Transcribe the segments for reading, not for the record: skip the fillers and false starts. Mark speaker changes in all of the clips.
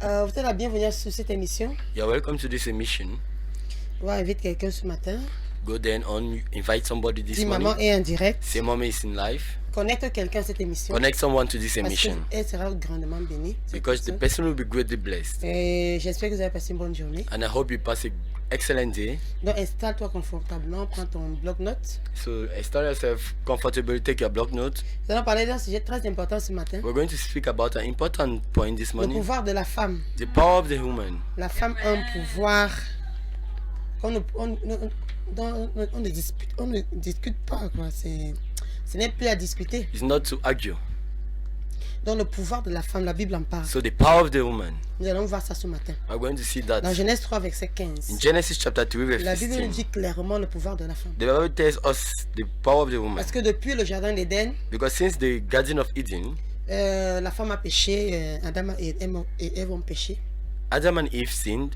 Speaker 1: Vous êtes la bienvenue sur cette émission.
Speaker 2: You're welcome to this emission.
Speaker 1: On va inviter quelqu'un ce matin.
Speaker 2: Go then on, invite somebody this
Speaker 1: Si maman
Speaker 2: morning.
Speaker 1: est en direct,
Speaker 2: Say mommy is in life.
Speaker 1: connecte quelqu'un à cette émission.
Speaker 2: Connect someone to this
Speaker 1: Parce
Speaker 2: emission.
Speaker 1: qu'elle sera grandement bénie. cette
Speaker 2: Because the
Speaker 1: personne.
Speaker 2: person will be greatly blessed.
Speaker 1: Et j'espère que vous avez passé une bonne journée.
Speaker 2: And I hope you pass an excellent day.
Speaker 1: Donc installe-toi confortablement, prends ton bloc-notes.
Speaker 2: So install yourself comfortably, take your block note.
Speaker 1: Nous allons parler d'un sujet très important ce matin.
Speaker 2: We're going to speak about an important point this
Speaker 1: Le
Speaker 2: morning.
Speaker 1: pouvoir de la femme.
Speaker 2: The power of the woman.
Speaker 1: La femme a un pouvoir qu'on ne discute pas. Quoi. Ce n'est plus à discuter.
Speaker 2: It's not to argue.
Speaker 1: Donc le pouvoir de la femme, la Bible en parle.
Speaker 2: So the power of the woman.
Speaker 1: Nous allons voir ça ce matin.
Speaker 2: We're going to see that.
Speaker 1: Dans Genèse 3, verset
Speaker 2: In
Speaker 1: 15.
Speaker 2: Genesis chapter 3
Speaker 1: La
Speaker 2: verse
Speaker 1: Bible nous
Speaker 2: 15.
Speaker 1: dit clairement le pouvoir de la femme.
Speaker 2: The Bible tells us the power of the woman.
Speaker 1: Parce que depuis le jardin d'Éden,
Speaker 2: Because since the Garden of Eden,
Speaker 1: la femme a péché, Adam et Ève ont péché.
Speaker 2: Adam and Eve sinned.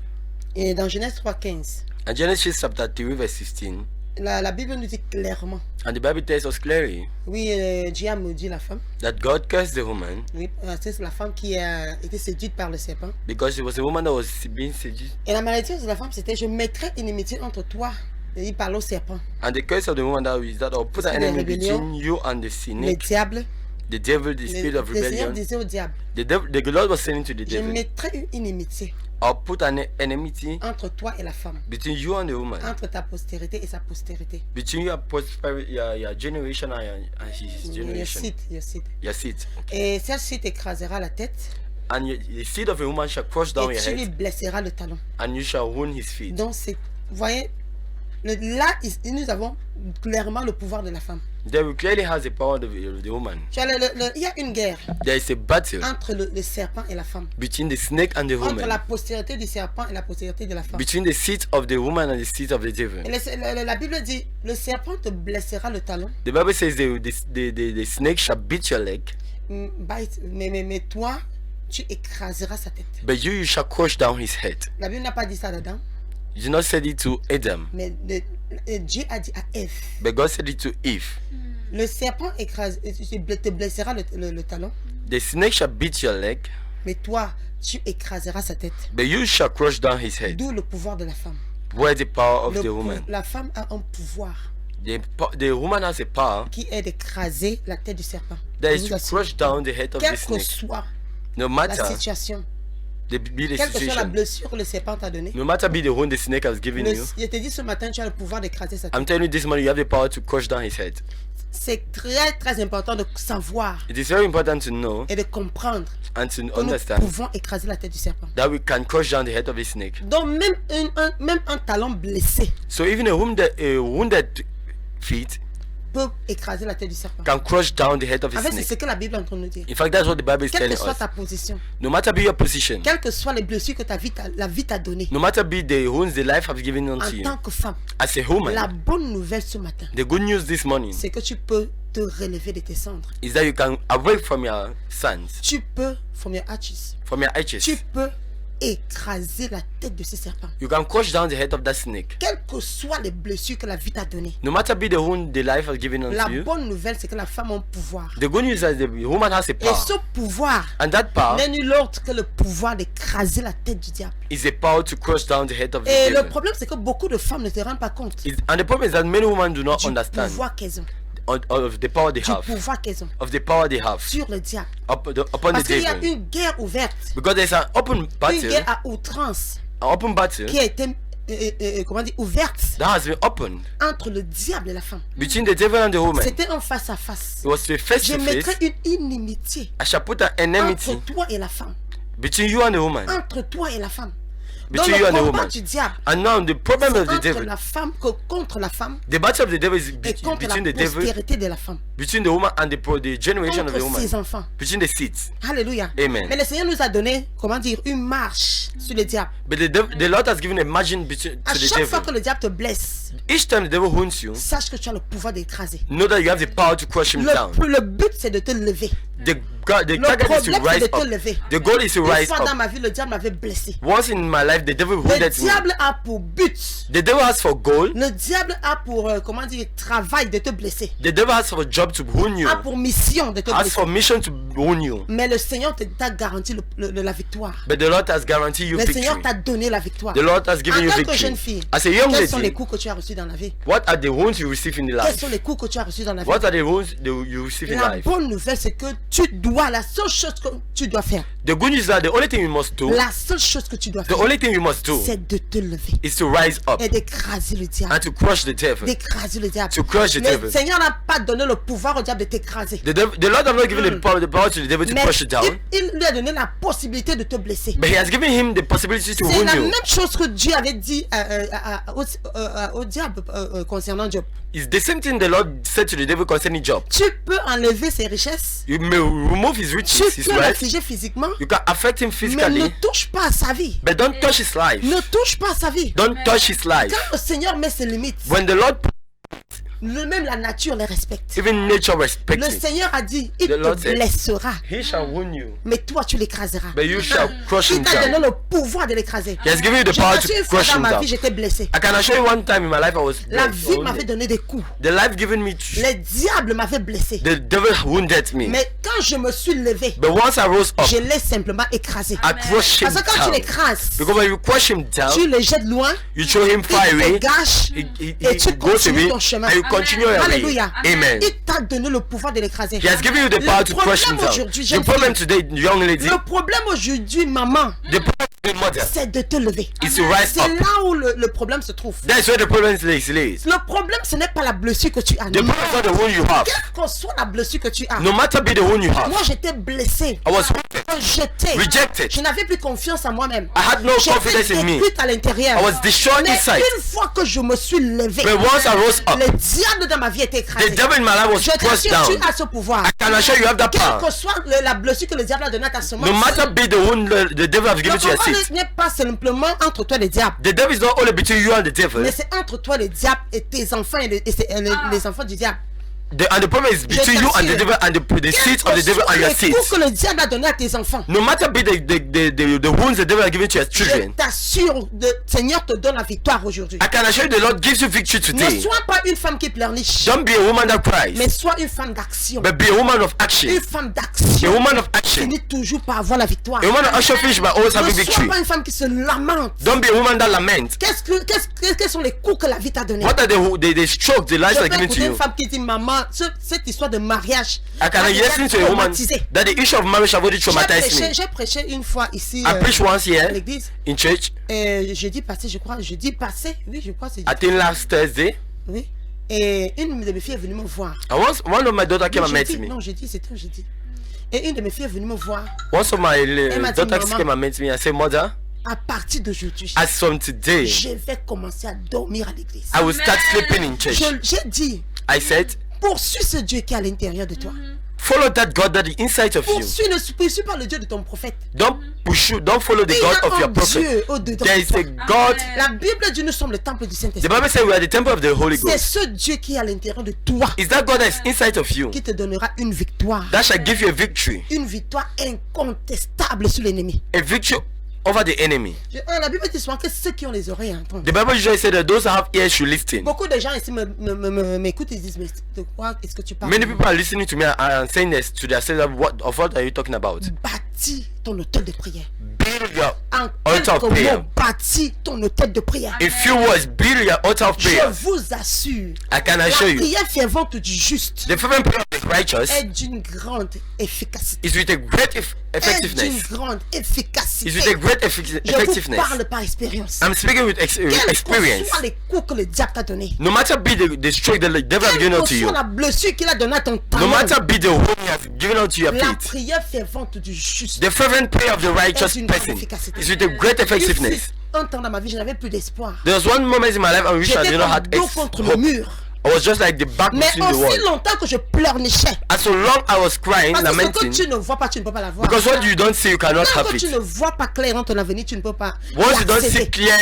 Speaker 1: Et dans Genèse 3, 15,
Speaker 2: And Genesis chapter 3 verse 16.
Speaker 1: la Bible nous dit clairement,
Speaker 2: And the Bible tells us clearly
Speaker 1: oui, Dieu a maudit la femme.
Speaker 2: that God cursed the woman
Speaker 1: Oui, c'est la femme qui a été séduite par le serpent.
Speaker 2: because it was a woman that was being seduced.
Speaker 1: Et la malédiction de la femme, c'était: je mettrai une inimitié entre toi. Et il parle au serpent.
Speaker 2: And the curse of the woman that is that I'll put an
Speaker 1: Spirit of
Speaker 2: enemy
Speaker 1: rebellion.
Speaker 2: between you and the
Speaker 1: Le
Speaker 2: snake,
Speaker 1: diable,
Speaker 2: the devil, the spirit of
Speaker 1: le Seigneur
Speaker 2: rebellion.
Speaker 1: disait au diable:
Speaker 2: The Lord was saying to the
Speaker 1: je
Speaker 2: devil,
Speaker 1: mettrai une inimitié
Speaker 2: I'll put an enmity
Speaker 1: entre toi et la femme,
Speaker 2: between you and the woman,
Speaker 1: entre ta postérité et sa postérité.
Speaker 2: between your generation and his
Speaker 1: Your
Speaker 2: generation,
Speaker 1: seed, your seed.
Speaker 2: your seed.
Speaker 1: Et celle-ci t'écrasera la tête
Speaker 2: And the seed of a woman shall crush down
Speaker 1: et
Speaker 2: your
Speaker 1: tu lui
Speaker 2: head,
Speaker 1: blesseras le talon.
Speaker 2: and you shall wound his feet.
Speaker 1: Donc, vous voyez, là, nous avons clairement le pouvoir de la femme.
Speaker 2: There clearly has the power of the woman.
Speaker 1: Tu vois, il y a une guerre
Speaker 2: There is a battle
Speaker 1: entre le serpent et la femme,
Speaker 2: between the snake and the
Speaker 1: entre la
Speaker 2: woman,
Speaker 1: postérité du serpent et la postérité de la femme.
Speaker 2: between the seed of the woman and the seed of the devil.
Speaker 1: Et la Bible dit: le serpent te blessera le talon,
Speaker 2: The Bible says the snake shall beat your leg,
Speaker 1: bite, mais toi, tu écraseras sa tête.
Speaker 2: but you shall crush down his head.
Speaker 1: La Bible n'a pas dit ça dedans,
Speaker 2: You did not say it to Adam,
Speaker 1: mais Dieu a dit à Ève:
Speaker 2: but God said it to Eve.
Speaker 1: le serpent te blessera le talon,
Speaker 2: The snake shall beat your leg,
Speaker 1: mais toi, tu écraseras sa tête.
Speaker 2: but you shall crush down his head.
Speaker 1: D'où le pouvoir de la femme.
Speaker 2: Where the power of the woman?
Speaker 1: La femme a un pouvoir
Speaker 2: The woman has a power
Speaker 1: qui est d'écraser la tête du serpent.
Speaker 2: that
Speaker 1: Je
Speaker 2: is
Speaker 1: vous
Speaker 2: to
Speaker 1: assure,
Speaker 2: crush down the head of
Speaker 1: quelle
Speaker 2: the
Speaker 1: que
Speaker 2: snake.
Speaker 1: soit
Speaker 2: No
Speaker 1: la
Speaker 2: matter
Speaker 1: situation,
Speaker 2: be the
Speaker 1: quelle que soit la
Speaker 2: situation,
Speaker 1: blessure que le serpent t'a donnée,
Speaker 2: no matter be the wound the snake has given you.
Speaker 1: je te dis ce matin, tu as le pouvoir d'écraser sa tête.
Speaker 2: I'm telling you this morning, you have the power to crush down his head.
Speaker 1: C'est très très important de savoir
Speaker 2: It is very important to know
Speaker 1: et de comprendre
Speaker 2: and to
Speaker 1: que nous
Speaker 2: understand
Speaker 1: pouvons écraser la tête du serpent.
Speaker 2: that we can crush down the head of the snake.
Speaker 1: Donc même un talon blessé
Speaker 2: So even a wounded feet
Speaker 1: peut écraser la tête du serpent.
Speaker 2: can crush down the head of
Speaker 1: En
Speaker 2: a
Speaker 1: fait, c'est
Speaker 2: snake.
Speaker 1: ce que la Bible est en train de nous dire.
Speaker 2: In fact, that's what the Bible is
Speaker 1: Quelle
Speaker 2: telling
Speaker 1: que soit
Speaker 2: us.
Speaker 1: ta position,
Speaker 2: No matter be your position,
Speaker 1: quelles que soient les blessures que la vie t'a données,
Speaker 2: no matter be the wounds the life has given
Speaker 1: en
Speaker 2: unto you,
Speaker 1: tant que femme,
Speaker 2: as a
Speaker 1: la
Speaker 2: woman,
Speaker 1: bonne nouvelle ce matin,
Speaker 2: the good news this morning
Speaker 1: c'est que tu peux te relever de tes cendres.
Speaker 2: is that you can awake from your sons,
Speaker 1: Tu peux, from your ashes,
Speaker 2: from your
Speaker 1: tu
Speaker 2: edges.
Speaker 1: peux écraser la tête de ce serpent.
Speaker 2: You can crush down the head of that snake.
Speaker 1: Quelles que soient les blessures que la vie t'a données,
Speaker 2: No matter be the wound the life has given
Speaker 1: la
Speaker 2: unto you,
Speaker 1: bonne nouvelle, c'est que la femme a un pouvoir.
Speaker 2: the good news is that the woman has a
Speaker 1: Et
Speaker 2: power.
Speaker 1: ce pouvoir
Speaker 2: And that power
Speaker 1: n'est nul autre que le pouvoir d'écraser la tête du diable.
Speaker 2: is a power to crush down the head of the
Speaker 1: Et le
Speaker 2: devil.
Speaker 1: problème, c'est que beaucoup de femmes ne se rendent pas compte
Speaker 2: And the problem is that many women do not
Speaker 1: du
Speaker 2: understand
Speaker 1: pouvoir qu'elles ont,
Speaker 2: of the power they
Speaker 1: du
Speaker 2: have,
Speaker 1: pouvoir qu'elles ont
Speaker 2: of the power they have
Speaker 1: sur le diable.
Speaker 2: upon the
Speaker 1: Parce qu'il y a
Speaker 2: devil.
Speaker 1: une guerre ouverte,
Speaker 2: Because there's an open
Speaker 1: une
Speaker 2: battle,
Speaker 1: guerre à outrance
Speaker 2: an open battle
Speaker 1: qui a été comment dire, ouverte
Speaker 2: that has been opened
Speaker 1: entre le diable et la femme.
Speaker 2: between the devil and the woman.
Speaker 1: C'était un face à face.
Speaker 2: It was the face
Speaker 1: Je
Speaker 2: to
Speaker 1: mettrai
Speaker 2: face.
Speaker 1: une inimitié
Speaker 2: I shall put an enmity
Speaker 1: entre toi et la femme.
Speaker 2: between you and the woman.
Speaker 1: Entre toi et la femme. Donc
Speaker 2: Between you
Speaker 1: le
Speaker 2: and the
Speaker 1: combat
Speaker 2: woman.
Speaker 1: du diable,
Speaker 2: And now the problem
Speaker 1: c'est
Speaker 2: of the
Speaker 1: entre
Speaker 2: devil,
Speaker 1: la femme que contre la femme
Speaker 2: the battle of the devil is
Speaker 1: et contre
Speaker 2: between
Speaker 1: la
Speaker 2: the devil,
Speaker 1: postérité de la femme.
Speaker 2: between the woman and the generation of the
Speaker 1: Contre ses
Speaker 2: woman,
Speaker 1: enfants.
Speaker 2: between the seeds.
Speaker 1: Alléluia.
Speaker 2: Amen.
Speaker 1: Mais le Seigneur nous a donné, comment dire, une marche sur le diable.
Speaker 2: But the Lord has given a margin between
Speaker 1: À
Speaker 2: to the
Speaker 1: chaque fois que
Speaker 2: devil.
Speaker 1: le diable te blesse,
Speaker 2: Each time the devil wounds you,
Speaker 1: sache que tu as le pouvoir d'écraser.
Speaker 2: know that you have the power to crush him down.
Speaker 1: Le but, c'est de te lever.
Speaker 2: The target is to
Speaker 1: problème, c'est
Speaker 2: rise
Speaker 1: de te
Speaker 2: up.
Speaker 1: lever.
Speaker 2: The goal is to
Speaker 1: Une
Speaker 2: rise
Speaker 1: fois dans
Speaker 2: up.
Speaker 1: ma vie, le diable m'avait blessé.
Speaker 2: Once in my life, the devil
Speaker 1: Le
Speaker 2: wounded me.
Speaker 1: diable a pour but,
Speaker 2: The devil has for goal.
Speaker 1: le diable a pour, comment dire, travail de te blesser.
Speaker 2: The devil has for a job to wound you.
Speaker 1: A pour mission de te
Speaker 2: Has
Speaker 1: blesser.
Speaker 2: for mission to wound you.
Speaker 1: Mais le Seigneur t'a garanti la victoire.
Speaker 2: But the Lord has guaranteed you
Speaker 1: Le Seigneur
Speaker 2: victory.
Speaker 1: t'a donné la victoire.
Speaker 2: The Lord has given
Speaker 1: En
Speaker 2: you
Speaker 1: tant que
Speaker 2: victory.
Speaker 1: jeune fille,
Speaker 2: As a young
Speaker 1: quels sont les
Speaker 2: lady,
Speaker 1: coups que tu as reçus dans la vie?
Speaker 2: what are the wounds you receive in the
Speaker 1: Quels
Speaker 2: life?
Speaker 1: sont les coups que tu as reçus dans la vie?
Speaker 2: What are the wounds that you receive in
Speaker 1: La
Speaker 2: life?
Speaker 1: bonne nouvelle, c'est que tu dois, la seule chose que tu dois faire,
Speaker 2: The good news is that the only thing you must do,
Speaker 1: la seule chose que tu dois
Speaker 2: the
Speaker 1: faire,
Speaker 2: only thing you must do
Speaker 1: c'est de te lever
Speaker 2: is to rise up
Speaker 1: et d'écraser le diable.
Speaker 2: and to crush the devil.
Speaker 1: D'écraser le diable.
Speaker 2: To crush the
Speaker 1: Le
Speaker 2: devil.
Speaker 1: Seigneur n'a pas donné le pouvoir au diable de t'écraser.
Speaker 2: The Lord has not given the power to the devil to
Speaker 1: Mais
Speaker 2: crush it down,
Speaker 1: il lui a donné la possibilité de te blesser.
Speaker 2: but he has given him the possibility to
Speaker 1: C'est
Speaker 2: wound
Speaker 1: la
Speaker 2: you.
Speaker 1: même chose que Dieu avait dit au diable concernant Job.
Speaker 2: It's the same thing the Lord said to the devil concerning Job.
Speaker 1: Tu peux enlever ses richesses,
Speaker 2: You may remove his
Speaker 1: tu
Speaker 2: riches, his
Speaker 1: peux
Speaker 2: wealth.
Speaker 1: l'affliger physiquement,
Speaker 2: You can affect him
Speaker 1: mais
Speaker 2: physically,
Speaker 1: ne touche pas à sa vie.
Speaker 2: but don't touch his life.
Speaker 1: Ne touche pas à sa vie.
Speaker 2: Don't touch his life.
Speaker 1: Quand le Seigneur met ses limites,
Speaker 2: When the Lord,
Speaker 1: même la nature les respecte.
Speaker 2: even nature respects
Speaker 1: Le
Speaker 2: it,
Speaker 1: Seigneur a dit, il
Speaker 2: The Lord
Speaker 1: te
Speaker 2: said,
Speaker 1: blessera,
Speaker 2: he shall wound you,
Speaker 1: mais toi tu l'écraseras.
Speaker 2: but you shall crush
Speaker 1: Il
Speaker 2: him
Speaker 1: t'a donné
Speaker 2: down.
Speaker 1: le pouvoir de l'écraser.
Speaker 2: He has given you the
Speaker 1: Je
Speaker 2: power
Speaker 1: t'assure, une
Speaker 2: to
Speaker 1: fois
Speaker 2: crush
Speaker 1: dans
Speaker 2: him
Speaker 1: ma
Speaker 2: down.
Speaker 1: vie, j'étais blessé.
Speaker 2: I can assure you one time in my life I was
Speaker 1: La
Speaker 2: blessed,
Speaker 1: vie m'avait
Speaker 2: wounded.
Speaker 1: donné des coups.
Speaker 2: The life given me,
Speaker 1: Le diable m'avait blessé.
Speaker 2: the devil wounded me.
Speaker 1: Mais quand je me suis levé,
Speaker 2: But once I rose up,
Speaker 1: je l'ai simplement écrasé.
Speaker 2: I crushed him
Speaker 1: Parce que quand tu
Speaker 2: down.
Speaker 1: l'écrases,
Speaker 2: Because when you crush him
Speaker 1: tu
Speaker 2: down,
Speaker 1: le jettes loin,
Speaker 2: you throw him far
Speaker 1: il te
Speaker 2: away,
Speaker 1: gâche
Speaker 2: he
Speaker 1: et tu
Speaker 2: goes
Speaker 1: continues
Speaker 2: away,
Speaker 1: ton chemin.
Speaker 2: and you continue your way.
Speaker 1: Alléluia.
Speaker 2: Amen.
Speaker 1: Il t'a donné le pouvoir de l'écraser.
Speaker 2: He has given you the power to crush him down.
Speaker 1: aujourd'hui,
Speaker 2: The
Speaker 1: jeune
Speaker 2: problem
Speaker 1: fille,
Speaker 2: today, young lady,
Speaker 1: le problème aujourd'hui, maman,
Speaker 2: the problem, mother,
Speaker 1: c'est de te lever.
Speaker 2: is to rise
Speaker 1: C'est
Speaker 2: up.
Speaker 1: là où le problème se trouve.
Speaker 2: That's where the problem lays.
Speaker 1: Le problème, ce n'est pas la blessure que tu as.
Speaker 2: The
Speaker 1: Non.
Speaker 2: problem is not the wound you have.
Speaker 1: Quelle que soit la blessure que tu as.
Speaker 2: No matter be the wound you have.
Speaker 1: Moi, j'étais blessé,
Speaker 2: I was wounded,
Speaker 1: rejeté.
Speaker 2: rejected.
Speaker 1: Je n'avais plus confiance en moi-même.
Speaker 2: I had no confidence
Speaker 1: J'étais
Speaker 2: in me.
Speaker 1: détruite à l'intérieur.
Speaker 2: I was destroyed
Speaker 1: Mais
Speaker 2: inside.
Speaker 1: une fois que je me suis levé,
Speaker 2: But once I rose up,
Speaker 1: le diable dans ma vie était
Speaker 2: the
Speaker 1: écrasé.
Speaker 2: devil in my life was
Speaker 1: Je
Speaker 2: crushed
Speaker 1: t'assure,
Speaker 2: down.
Speaker 1: tu as ce pouvoir.
Speaker 2: I can assure you have that
Speaker 1: Quelle
Speaker 2: power.
Speaker 1: que soit la blessure que le diable a donnée à ta semence,
Speaker 2: No matter be the wound the devil has
Speaker 1: le
Speaker 2: given to your
Speaker 1: combat
Speaker 2: seed.
Speaker 1: n'est pas simplement entre toi et le diable,
Speaker 2: The devil is not only between you and the devil.
Speaker 1: mais c'est entre toi et le diable et tes enfants et les enfants du diable.
Speaker 2: And the problem is between you and the devil and the seeds of the devil and your
Speaker 1: Les
Speaker 2: seeds.
Speaker 1: coups que le diable a donné à tes enfants,
Speaker 2: No matter be the wounds the devil has given to your
Speaker 1: je
Speaker 2: children.
Speaker 1: t'assure, le Seigneur te donne la victoire aujourd'hui.
Speaker 2: I can assure you the Lord gives you victory
Speaker 1: Ne
Speaker 2: today.
Speaker 1: sois pas une femme qui pleurniche,
Speaker 2: Don't be a woman that
Speaker 1: mais
Speaker 2: cries,
Speaker 1: sois une femme d'action.
Speaker 2: but be a woman of action.
Speaker 1: Une femme
Speaker 2: A
Speaker 1: d'action
Speaker 2: woman of action.
Speaker 1: finit toujours par avoir la victoire.
Speaker 2: A woman of action finishes by always having
Speaker 1: Ne sois
Speaker 2: victory.
Speaker 1: pas une femme qui se lamente.
Speaker 2: Don't be a woman that laments.
Speaker 1: Quels sont les coups que la vie t'a donné?
Speaker 2: What are the strokes the lives
Speaker 1: Je
Speaker 2: are
Speaker 1: peux
Speaker 2: given to
Speaker 1: écouter une
Speaker 2: you?
Speaker 1: femme qui dit, maman, cette histoire de mariage
Speaker 2: I can
Speaker 1: m'a déjà
Speaker 2: listen to a woman
Speaker 1: traumatisée.
Speaker 2: that the issue of marriage have already traumatized me.
Speaker 1: J'ai prêché une fois ici
Speaker 2: I preached once
Speaker 1: à
Speaker 2: here
Speaker 1: l'église.
Speaker 2: in church,
Speaker 1: Jeudi passé, je crois. Jeudi passé, oui, je crois c'est
Speaker 2: I think last Thursday.
Speaker 1: oui. Et une de mes filles est venue me voir.
Speaker 2: And one of my daughter came and met
Speaker 1: Jeudi,
Speaker 2: me.
Speaker 1: non, jeudi, c'était un jeudi. Et une de mes filles est venue me voir.
Speaker 2: Once of my
Speaker 1: m'a dit,
Speaker 2: daughters
Speaker 1: maman,
Speaker 2: came and met me and said, Mother,
Speaker 1: À partir d'aujourd'hui,
Speaker 2: as from today,
Speaker 1: je vais commencer à dormir à l'église.
Speaker 2: I will start sleeping in church.
Speaker 1: J'ai dit,
Speaker 2: I said,
Speaker 1: poursuis ce Dieu qui est à l'intérieur de toi.
Speaker 2: follow that God that is inside of you.
Speaker 1: Poursuis pas le Dieu de ton prophète.
Speaker 2: Don't follow the
Speaker 1: Il y
Speaker 2: God
Speaker 1: a
Speaker 2: of your
Speaker 1: un
Speaker 2: prophet.
Speaker 1: Dieu au-dedans
Speaker 2: There
Speaker 1: de
Speaker 2: is
Speaker 1: toi.
Speaker 2: a God.
Speaker 1: La Bible dit nous sommes le temple du
Speaker 2: The
Speaker 1: Saint-Esprit.
Speaker 2: Bible says we are the temple of the Holy
Speaker 1: C'est
Speaker 2: Ghost.
Speaker 1: ce Dieu qui est à l'intérieur de toi
Speaker 2: Is that God that is inside of you
Speaker 1: qui te donnera une victoire.
Speaker 2: that shall give you a victory?
Speaker 1: Une victoire incontestable sur l'ennemi.
Speaker 2: A victory over the enemy.
Speaker 1: La Bible dit souvent que ceux qui ont les oreilles entendent.
Speaker 2: The Bible usually says that those who have ears should listen.
Speaker 1: Beaucoup de gens ici m'écoutent et disent, mais de quoi est-ce que tu parles?
Speaker 2: Many people are listening to me and saying this to themselves. What are you talking about?
Speaker 1: Bâtis ton hôtel de prière.
Speaker 2: Build your
Speaker 1: En
Speaker 2: altar of
Speaker 1: quelques
Speaker 2: prayer.
Speaker 1: mots, bâtis ton hôtel de prière.
Speaker 2: In few words, build your altar of
Speaker 1: Je
Speaker 2: prayer.
Speaker 1: vous assure,
Speaker 2: I can
Speaker 1: la
Speaker 2: assure you,
Speaker 1: prière fervente du juste
Speaker 2: the fervent prayer of the righteous
Speaker 1: est d'une grande efficacité.
Speaker 2: is with a great
Speaker 1: Est d'une
Speaker 2: effectiveness.
Speaker 1: grande
Speaker 2: Is
Speaker 1: efficacité.
Speaker 2: with a great
Speaker 1: Je vous
Speaker 2: effectiveness.
Speaker 1: parle par expérience.
Speaker 2: I'm speaking with
Speaker 1: Quels que
Speaker 2: experience.
Speaker 1: soient les coups que le diable t'a donné,
Speaker 2: No matter be the stroke that the devil has given
Speaker 1: quelle
Speaker 2: unto
Speaker 1: que
Speaker 2: you,
Speaker 1: soit la blessure qu'il a donnée à ton
Speaker 2: no
Speaker 1: talon,
Speaker 2: matter be the wound he has given unto your
Speaker 1: la
Speaker 2: feet,
Speaker 1: prière fervente du juste.
Speaker 2: the fervent prayer of the righteous
Speaker 1: Est d'une grande
Speaker 2: person
Speaker 1: efficacité.
Speaker 2: is with a great effectiveness.
Speaker 1: Un temps dans ma vie, je n'avais plus d'espoir.
Speaker 2: There was one moment in my life I wish I
Speaker 1: J'étais
Speaker 2: did not
Speaker 1: comme
Speaker 2: have
Speaker 1: dos contre le
Speaker 2: hope.
Speaker 1: mur.
Speaker 2: I I was just like the back
Speaker 1: Mais
Speaker 2: between the
Speaker 1: aussi
Speaker 2: walls.
Speaker 1: longtemps que je pleurnichais.
Speaker 2: And so long I was crying,
Speaker 1: Parce que ce que
Speaker 2: lamenting,
Speaker 1: tu ne vois pas, tu ne peux pas la voir.
Speaker 2: because what you don't see, you cannot
Speaker 1: Tant
Speaker 2: have
Speaker 1: que tu
Speaker 2: it.
Speaker 1: ne vois pas clair dans ton avenir, tu ne peux pas
Speaker 2: Once you don't see
Speaker 1: l'accéder.
Speaker 2: clear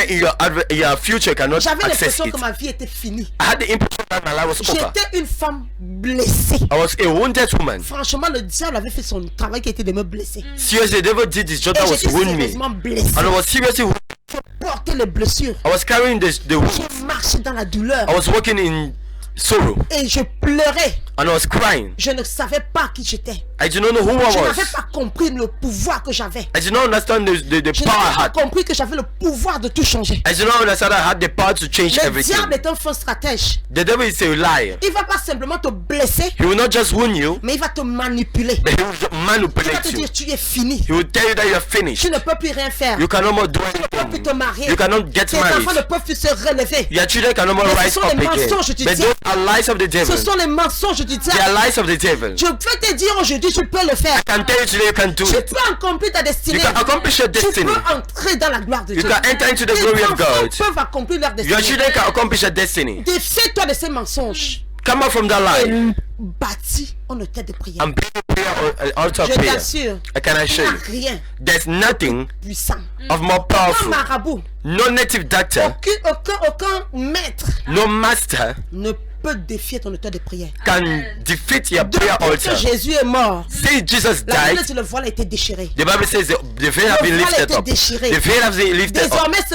Speaker 2: in your future, you cannot
Speaker 1: J'avais
Speaker 2: access
Speaker 1: l'impression
Speaker 2: it.
Speaker 1: que ma vie était finie.
Speaker 2: I had the impression that my life was over.
Speaker 1: J'étais une femme blessée.
Speaker 2: I was a wounded woman.
Speaker 1: Franchement, le diable avait fait son travail qui était de me blesser.
Speaker 2: Seriously, the devil did his job
Speaker 1: Et
Speaker 2: that was
Speaker 1: j'étais
Speaker 2: wound me.
Speaker 1: sérieusement blessée.
Speaker 2: And I was seriously wounded.
Speaker 1: Je portais les blessures.
Speaker 2: I was carrying the wound.
Speaker 1: Je marchais dans la douleur.
Speaker 2: I was walking in sorrow.
Speaker 1: Et je pleurais.
Speaker 2: And I was crying.
Speaker 1: Je ne savais pas qui j'étais.
Speaker 2: I did not know who I
Speaker 1: Je n'avais
Speaker 2: was.
Speaker 1: pas compris le pouvoir que j'avais.
Speaker 2: I did not understand the
Speaker 1: Je
Speaker 2: power I
Speaker 1: n'avais pas
Speaker 2: had.
Speaker 1: compris que j'avais le pouvoir de tout changer.
Speaker 2: I did not understand I had the power to change
Speaker 1: Le
Speaker 2: everything.
Speaker 1: diable est un faux stratège.
Speaker 2: The devil is a liar.
Speaker 1: Il va pas simplement te blesser,
Speaker 2: He will not just wound you,
Speaker 1: mais il va te manipuler.
Speaker 2: but he will
Speaker 1: Il va
Speaker 2: manipulate
Speaker 1: te
Speaker 2: you.
Speaker 1: dire tu es fini.
Speaker 2: He will tell you that you are
Speaker 1: Tu
Speaker 2: finished.
Speaker 1: ne peux plus rien faire.
Speaker 2: You cannot more do
Speaker 1: Tu ne peux plus te
Speaker 2: anything.
Speaker 1: marier.
Speaker 2: You cannot get
Speaker 1: Tes enfants ne
Speaker 2: married.
Speaker 1: peuvent plus se relever.
Speaker 2: Your children cannot more
Speaker 1: Mais ce
Speaker 2: rise
Speaker 1: sont
Speaker 2: up
Speaker 1: les
Speaker 2: again.
Speaker 1: mensonges du
Speaker 2: But
Speaker 1: diable.
Speaker 2: those are lies of the
Speaker 1: Ce
Speaker 2: devil.
Speaker 1: sont les mensonges du
Speaker 2: They
Speaker 1: diable.
Speaker 2: are lies of the devil.
Speaker 1: Je vais te dire aujourd'hui, tu peux le faire.
Speaker 2: I can tell you today you can do
Speaker 1: Tu
Speaker 2: it.
Speaker 1: peux accomplir ta destinée.
Speaker 2: You can accomplish your
Speaker 1: Tu
Speaker 2: destiny.
Speaker 1: peux entrer dans la gloire de
Speaker 2: You
Speaker 1: Dieu.
Speaker 2: can enter into the
Speaker 1: Tes
Speaker 2: glory of
Speaker 1: enfants
Speaker 2: God.
Speaker 1: peuvent accomplir leur
Speaker 2: Your
Speaker 1: destinée.
Speaker 2: children can accomplish your destiny.
Speaker 1: Défie-toi de ces mensonges.
Speaker 2: Come out from that lie.
Speaker 1: Bâtis en hôtel de prière.
Speaker 2: And build a prayer or altar of
Speaker 1: Je
Speaker 2: prayer.
Speaker 1: t'assure,
Speaker 2: I can
Speaker 1: il
Speaker 2: assure
Speaker 1: n'y a
Speaker 2: you.
Speaker 1: rien
Speaker 2: There's nothing
Speaker 1: puissant.
Speaker 2: of more
Speaker 1: Aucun
Speaker 2: powerful.
Speaker 1: marabout,
Speaker 2: No native doctor,
Speaker 1: aucun maître
Speaker 2: no master
Speaker 1: ne peut défier ton auteur de prière.
Speaker 2: can defeat your prayer
Speaker 1: Depuis que
Speaker 2: altar.
Speaker 1: Jésus est mort,
Speaker 2: Since Jesus
Speaker 1: la Bible
Speaker 2: died,
Speaker 1: dit le voile a été déchiré.
Speaker 2: the Bible says the veil has been
Speaker 1: Le voile a
Speaker 2: lifted
Speaker 1: été
Speaker 2: up.
Speaker 1: déchiré.
Speaker 2: The veil has been lifted up.
Speaker 1: Désormais, ce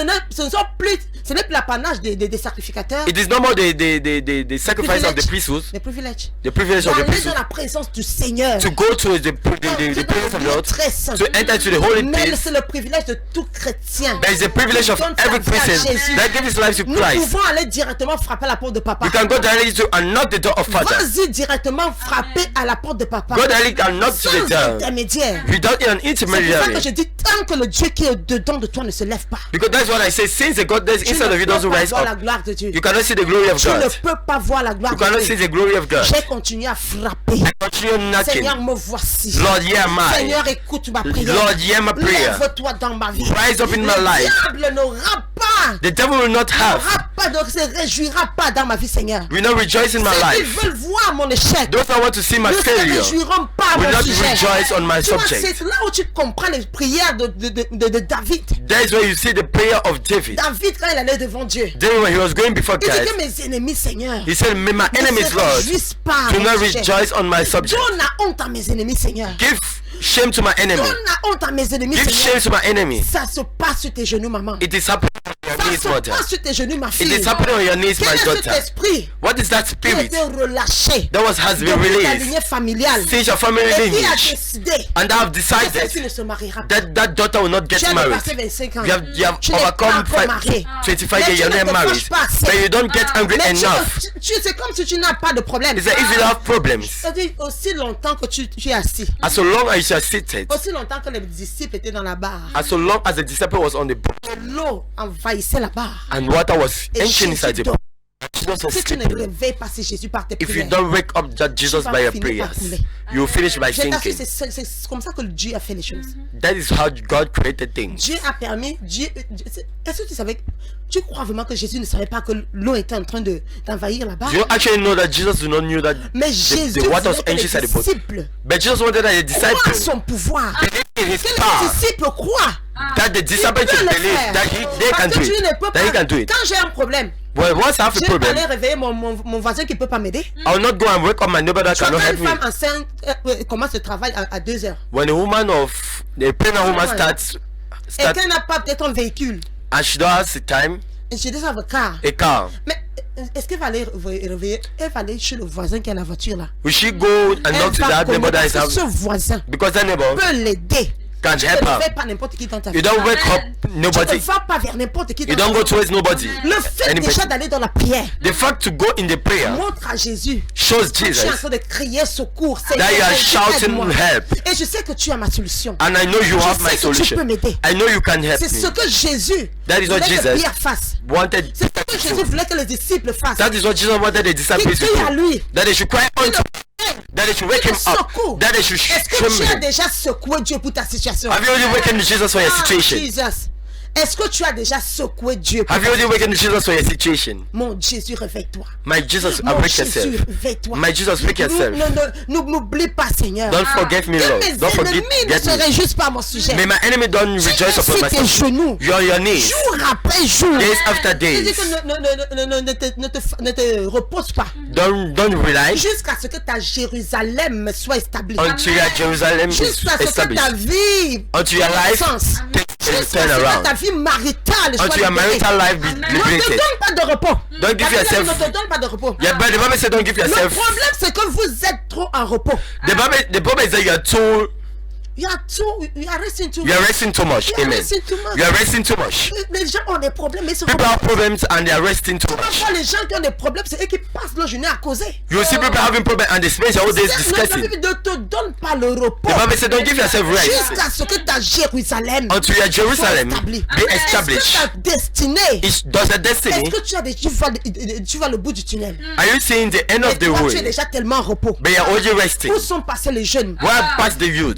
Speaker 1: n'est plus l'apanage des sacrificateurs,
Speaker 2: It is no more the sacrifice of the priesthood,
Speaker 1: les privilèges.
Speaker 2: the privilege of the
Speaker 1: D'aller dans
Speaker 2: priesthood,
Speaker 1: la présence du Seigneur.
Speaker 2: to go to the presence of the Lord,
Speaker 1: Très saint.
Speaker 2: to enter to the holy
Speaker 1: Mais
Speaker 2: place.
Speaker 1: c'est le privilège de tout chrétien.
Speaker 2: There is a privilege of
Speaker 1: Donne ta
Speaker 2: every
Speaker 1: vie à
Speaker 2: Christian
Speaker 1: Jésus.
Speaker 2: that gives his life to
Speaker 1: Nous
Speaker 2: Christ.
Speaker 1: pouvons aller directement frapper à la porte de papa.
Speaker 2: You can go directly to and knock the door of Father.
Speaker 1: Vas-y directement frapper à la porte de papa.
Speaker 2: Go directly and knock to the
Speaker 1: Sans
Speaker 2: door.
Speaker 1: intermédiaire.
Speaker 2: Without an
Speaker 1: C'est pour ça que
Speaker 2: intermediary.
Speaker 1: je dis tant que le Dieu qui est dedans de toi ne se lève pas,
Speaker 2: Because that's what I say. Since the God that's
Speaker 1: tu
Speaker 2: inside
Speaker 1: ne
Speaker 2: of you
Speaker 1: peux
Speaker 2: doesn't
Speaker 1: pas
Speaker 2: rise
Speaker 1: voir la
Speaker 2: up,
Speaker 1: gloire de Dieu.
Speaker 2: you cannot see the glory of
Speaker 1: Tu ne
Speaker 2: God.
Speaker 1: peux pas voir la gloire
Speaker 2: You cannot
Speaker 1: de
Speaker 2: see
Speaker 1: Dieu.
Speaker 2: the glory of God.
Speaker 1: J'ai continué à frapper.
Speaker 2: I continue knocking.
Speaker 1: Seigneur, me voici.
Speaker 2: Lord, hear mine.
Speaker 1: Seigneur, écoute ma prière.
Speaker 2: Lord, hear my prayer.
Speaker 1: Lève-toi dans ma vie.
Speaker 2: Rise up in my
Speaker 1: Le
Speaker 2: life.
Speaker 1: diable n'aura pas,
Speaker 2: The devil will not have.
Speaker 1: ne se réjouira pas dans ma vie, Seigneur.
Speaker 2: Will not rejoice in my
Speaker 1: Ceux qui
Speaker 2: life.
Speaker 1: veulent voir mon échec
Speaker 2: Those that want to see my
Speaker 1: ne se
Speaker 2: failure
Speaker 1: réjouiront pas à
Speaker 2: will
Speaker 1: mon
Speaker 2: not
Speaker 1: sujet.
Speaker 2: rejoice on my
Speaker 1: Tu vois,
Speaker 2: subject.
Speaker 1: c'est là où tu comprends les prières de David.
Speaker 2: That is where you see the prayer of David.
Speaker 1: David, quand il allait devant Dieu,
Speaker 2: David, when he was going before
Speaker 1: il dit
Speaker 2: God,
Speaker 1: que mes ennemis, Seigneur,
Speaker 2: he said, "May my
Speaker 1: ne
Speaker 2: enemies,
Speaker 1: se
Speaker 2: Lord,
Speaker 1: réjouissent pas à
Speaker 2: do
Speaker 1: mon
Speaker 2: not
Speaker 1: sujet.
Speaker 2: rejoice on my subject.
Speaker 1: Donne la honte à mes ennemis, Seigneur.
Speaker 2: Give shame to my enemy.
Speaker 1: Donne la honte à mes ennemis,
Speaker 2: Give
Speaker 1: Seigneur.
Speaker 2: shame to my enemy.
Speaker 1: Ça se passe sur tes genoux, maman.
Speaker 2: It is happening on your
Speaker 1: Ça
Speaker 2: knees,
Speaker 1: se
Speaker 2: mother.
Speaker 1: passe sur tes genoux, ma
Speaker 2: It
Speaker 1: fille.
Speaker 2: is happening on your knees,
Speaker 1: Quel
Speaker 2: my
Speaker 1: est cet
Speaker 2: daughter.
Speaker 1: esprit
Speaker 2: What is that
Speaker 1: qui a
Speaker 2: spirit
Speaker 1: été relâché
Speaker 2: that has been
Speaker 1: depuis ta
Speaker 2: released
Speaker 1: lignée familiale
Speaker 2: since your family
Speaker 1: et qui a
Speaker 2: lineage?
Speaker 1: décidé
Speaker 2: And I have
Speaker 1: que celle-ci
Speaker 2: decided
Speaker 1: ne se mariera pas.
Speaker 2: that daughter will not
Speaker 1: Tu
Speaker 2: get
Speaker 1: as
Speaker 2: married.
Speaker 1: dépassé 25 ans.
Speaker 2: You have
Speaker 1: Tu n'es pas
Speaker 2: overcome
Speaker 1: encore marié.
Speaker 2: 25
Speaker 1: Mais
Speaker 2: years,
Speaker 1: tu
Speaker 2: you're
Speaker 1: ne
Speaker 2: not
Speaker 1: te
Speaker 2: married.
Speaker 1: fâches pas assez.
Speaker 2: But you don't get angry
Speaker 1: Mais
Speaker 2: enough.
Speaker 1: c'est comme si tu n'as pas de problème.
Speaker 2: It's that if you have problems,
Speaker 1: C'est-à-dire aussi longtemps que tu es assis,
Speaker 2: as so long as you are seated,
Speaker 1: aussi longtemps que les disciples étaient dans la barre,
Speaker 2: as so long as the disciple was on the boat
Speaker 1: l'eau envahissait la barre.
Speaker 2: and water was
Speaker 1: Et
Speaker 2: entering inside the
Speaker 1: Jésus
Speaker 2: boat, Jesus was
Speaker 1: Si tu ne
Speaker 2: sleeping.
Speaker 1: réveilles pas si Jésus par tes
Speaker 2: If you
Speaker 1: prières,
Speaker 2: don't wake up that Jesus
Speaker 1: vas
Speaker 2: by your
Speaker 1: finir par
Speaker 2: prayers,
Speaker 1: couler.
Speaker 2: you will finish by
Speaker 1: je t'assure,
Speaker 2: sinking.
Speaker 1: c'est comme ça que Dieu a fait les choses.
Speaker 2: That is how God created things.
Speaker 1: Dieu a permis, est-ce que tu savais, tu crois vraiment que Jésus ne savait pas que l'eau était en train d'envahir la barre?
Speaker 2: Do you actually know that Jesus did not knew that
Speaker 1: Mais Jésus
Speaker 2: the water was
Speaker 1: voulait que
Speaker 2: entering
Speaker 1: les
Speaker 2: inside the boat?
Speaker 1: disciples
Speaker 2: But Jesus wanted that the
Speaker 1: croient
Speaker 2: disciples
Speaker 1: son pouvoir.
Speaker 2: believe in his
Speaker 1: Que les
Speaker 2: power,
Speaker 1: disciples croient.
Speaker 2: that the disciples
Speaker 1: Ils
Speaker 2: should
Speaker 1: peuvent le
Speaker 2: believe
Speaker 1: faire.
Speaker 2: that they can
Speaker 1: Parce
Speaker 2: do
Speaker 1: que tu
Speaker 2: it.
Speaker 1: ne peux
Speaker 2: That he
Speaker 1: pas.
Speaker 2: can do it.
Speaker 1: Quand j'ai un problème,
Speaker 2: Well, once I have a
Speaker 1: je vais pas
Speaker 2: problem,
Speaker 1: aller réveiller mon voisin qui ne peut pas m'aider.
Speaker 2: I will not go and wake up my neighbor that
Speaker 1: Tu vois,
Speaker 2: cannot
Speaker 1: quand
Speaker 2: help
Speaker 1: une
Speaker 2: me.
Speaker 1: femme enceinte commence le travail à 2 heures
Speaker 2: When a woman of a pregnant woman starts
Speaker 1: et qu'elle n'a pas peut-être un véhicule,
Speaker 2: and she don't have the time,
Speaker 1: et she doesn't have a car,
Speaker 2: a car,
Speaker 1: mais est-ce qu'elle va aller réveiller? Elle va aller chez le voisin qui a la voiture là.
Speaker 2: will she go and
Speaker 1: Elle
Speaker 2: knock to
Speaker 1: va
Speaker 2: that neighbor that is
Speaker 1: connaître ce
Speaker 2: having,
Speaker 1: voisin
Speaker 2: because that neighbor
Speaker 1: peut l'aider.
Speaker 2: can
Speaker 1: Tu
Speaker 2: help
Speaker 1: ne
Speaker 2: her.
Speaker 1: réveilles pas n'importe qui dans ta vie.
Speaker 2: You don't wake up
Speaker 1: Tu ne
Speaker 2: nobody.
Speaker 1: vas pas vers n'importe qui
Speaker 2: You
Speaker 1: dans
Speaker 2: don't
Speaker 1: ta
Speaker 2: go
Speaker 1: vie.
Speaker 2: towards nobody.
Speaker 1: Le fait
Speaker 2: Anybody.
Speaker 1: déjà d'aller dans la prière
Speaker 2: The fact to go in the prayer
Speaker 1: montre à Jésus
Speaker 2: shows
Speaker 1: que tu es en
Speaker 2: Jesus
Speaker 1: train de crier secours.
Speaker 2: that you are shouting
Speaker 1: Aide-moi.
Speaker 2: help.
Speaker 1: Et je sais que tu as ma solution.
Speaker 2: And I know you
Speaker 1: Je
Speaker 2: have
Speaker 1: sais
Speaker 2: my
Speaker 1: que tu peux
Speaker 2: solution.
Speaker 1: m'aider.
Speaker 2: I know you can help
Speaker 1: C'est ce
Speaker 2: me.
Speaker 1: que Jésus
Speaker 2: That is what
Speaker 1: voulait que
Speaker 2: Jesus
Speaker 1: Pierre fasse.
Speaker 2: wanted.
Speaker 1: C'est ce que Jésus voulait que les disciples fassent.
Speaker 2: That is what Jesus wanted the disciples
Speaker 1: Qu'il crie à
Speaker 2: to do.
Speaker 1: lui.
Speaker 2: That they should cry unto him. That they should wake him up.
Speaker 1: Secours.
Speaker 2: That they should
Speaker 1: Est-ce que
Speaker 2: shame
Speaker 1: tu as
Speaker 2: him.
Speaker 1: déjà secoué Dieu pour ta situation?
Speaker 2: Have you already wakened Jesus for your
Speaker 1: Ah,
Speaker 2: situation?
Speaker 1: Jesus. Est-ce que tu as déjà secoué Dieu?
Speaker 2: Have you already awakened Jesus for your situation?
Speaker 1: Mon Jésus, réveille-toi.
Speaker 2: My Jesus,
Speaker 1: Mon
Speaker 2: awake
Speaker 1: Jésus,
Speaker 2: yourself.
Speaker 1: réveille-toi.
Speaker 2: My Jesus, wake yourself.
Speaker 1: N'oublie pas, Seigneur.
Speaker 2: Don't forget me,
Speaker 1: Que
Speaker 2: Lord.
Speaker 1: mes
Speaker 2: Don't forget
Speaker 1: ennemis ne se
Speaker 2: me.
Speaker 1: réjouissent pas à mon sujet.
Speaker 2: May my enemy don't
Speaker 1: Tu
Speaker 2: rejoice
Speaker 1: es
Speaker 2: upon
Speaker 1: sur
Speaker 2: my
Speaker 1: tes
Speaker 2: son.
Speaker 1: genoux.
Speaker 2: You're on your knees.
Speaker 1: Jour après jour.
Speaker 2: Days after
Speaker 1: Je dis
Speaker 2: days.
Speaker 1: que ne te repose pas.
Speaker 2: Don't rely
Speaker 1: Jusqu'à ce que ta Jérusalem soit établie.
Speaker 2: until your Jerusalem is
Speaker 1: Jusqu'à ce que ta
Speaker 2: established.
Speaker 1: vie
Speaker 2: Until your life
Speaker 1: sens.
Speaker 2: takes a
Speaker 1: Jusqu'à
Speaker 2: turn
Speaker 1: ce que
Speaker 2: around.
Speaker 1: ta vie maritale soit
Speaker 2: Until your
Speaker 1: libérée.
Speaker 2: marital life be
Speaker 1: Ne te
Speaker 2: liberated.
Speaker 1: donne pas de repos.
Speaker 2: Don't give
Speaker 1: La Bible
Speaker 2: yourself.
Speaker 1: ne te donne pas de repos.
Speaker 2: Yeah, but the Bible said don't give
Speaker 1: Le
Speaker 2: yourself.
Speaker 1: problème, c'est que vous êtes trop en repos.
Speaker 2: The Bible is that you are too.
Speaker 1: You are resting too
Speaker 2: You are
Speaker 1: much.
Speaker 2: resting too much.
Speaker 1: You are
Speaker 2: Amen.
Speaker 1: resting too much.
Speaker 2: You are resting too much.
Speaker 1: Les gens ont des problèmes, mais ils se
Speaker 2: People have problems and they are resting too much.
Speaker 1: Parfois, les gens qui ont des problèmes, c'est eux qui passent leur journée à causer.
Speaker 2: You see people having problems and they spend all days
Speaker 1: La
Speaker 2: discussing.
Speaker 1: Bible ne te donne pas le repos.
Speaker 2: The Bible said don't give yourself rest
Speaker 1: Jusqu'à ce que ta Jérusalem
Speaker 2: until your Jerusalem
Speaker 1: soit établie.
Speaker 2: be
Speaker 1: Est-ce
Speaker 2: established.
Speaker 1: que ta destinée,
Speaker 2: Does a destiny?
Speaker 1: est-ce que tu vois le bout du tunnel?
Speaker 2: Are you seeing the end
Speaker 1: Et
Speaker 2: of the
Speaker 1: toi, tu es
Speaker 2: way?
Speaker 1: déjà tellement en repos.
Speaker 2: But you're already resting.
Speaker 1: Où sont passés les jeunes?
Speaker 2: Where past the youth?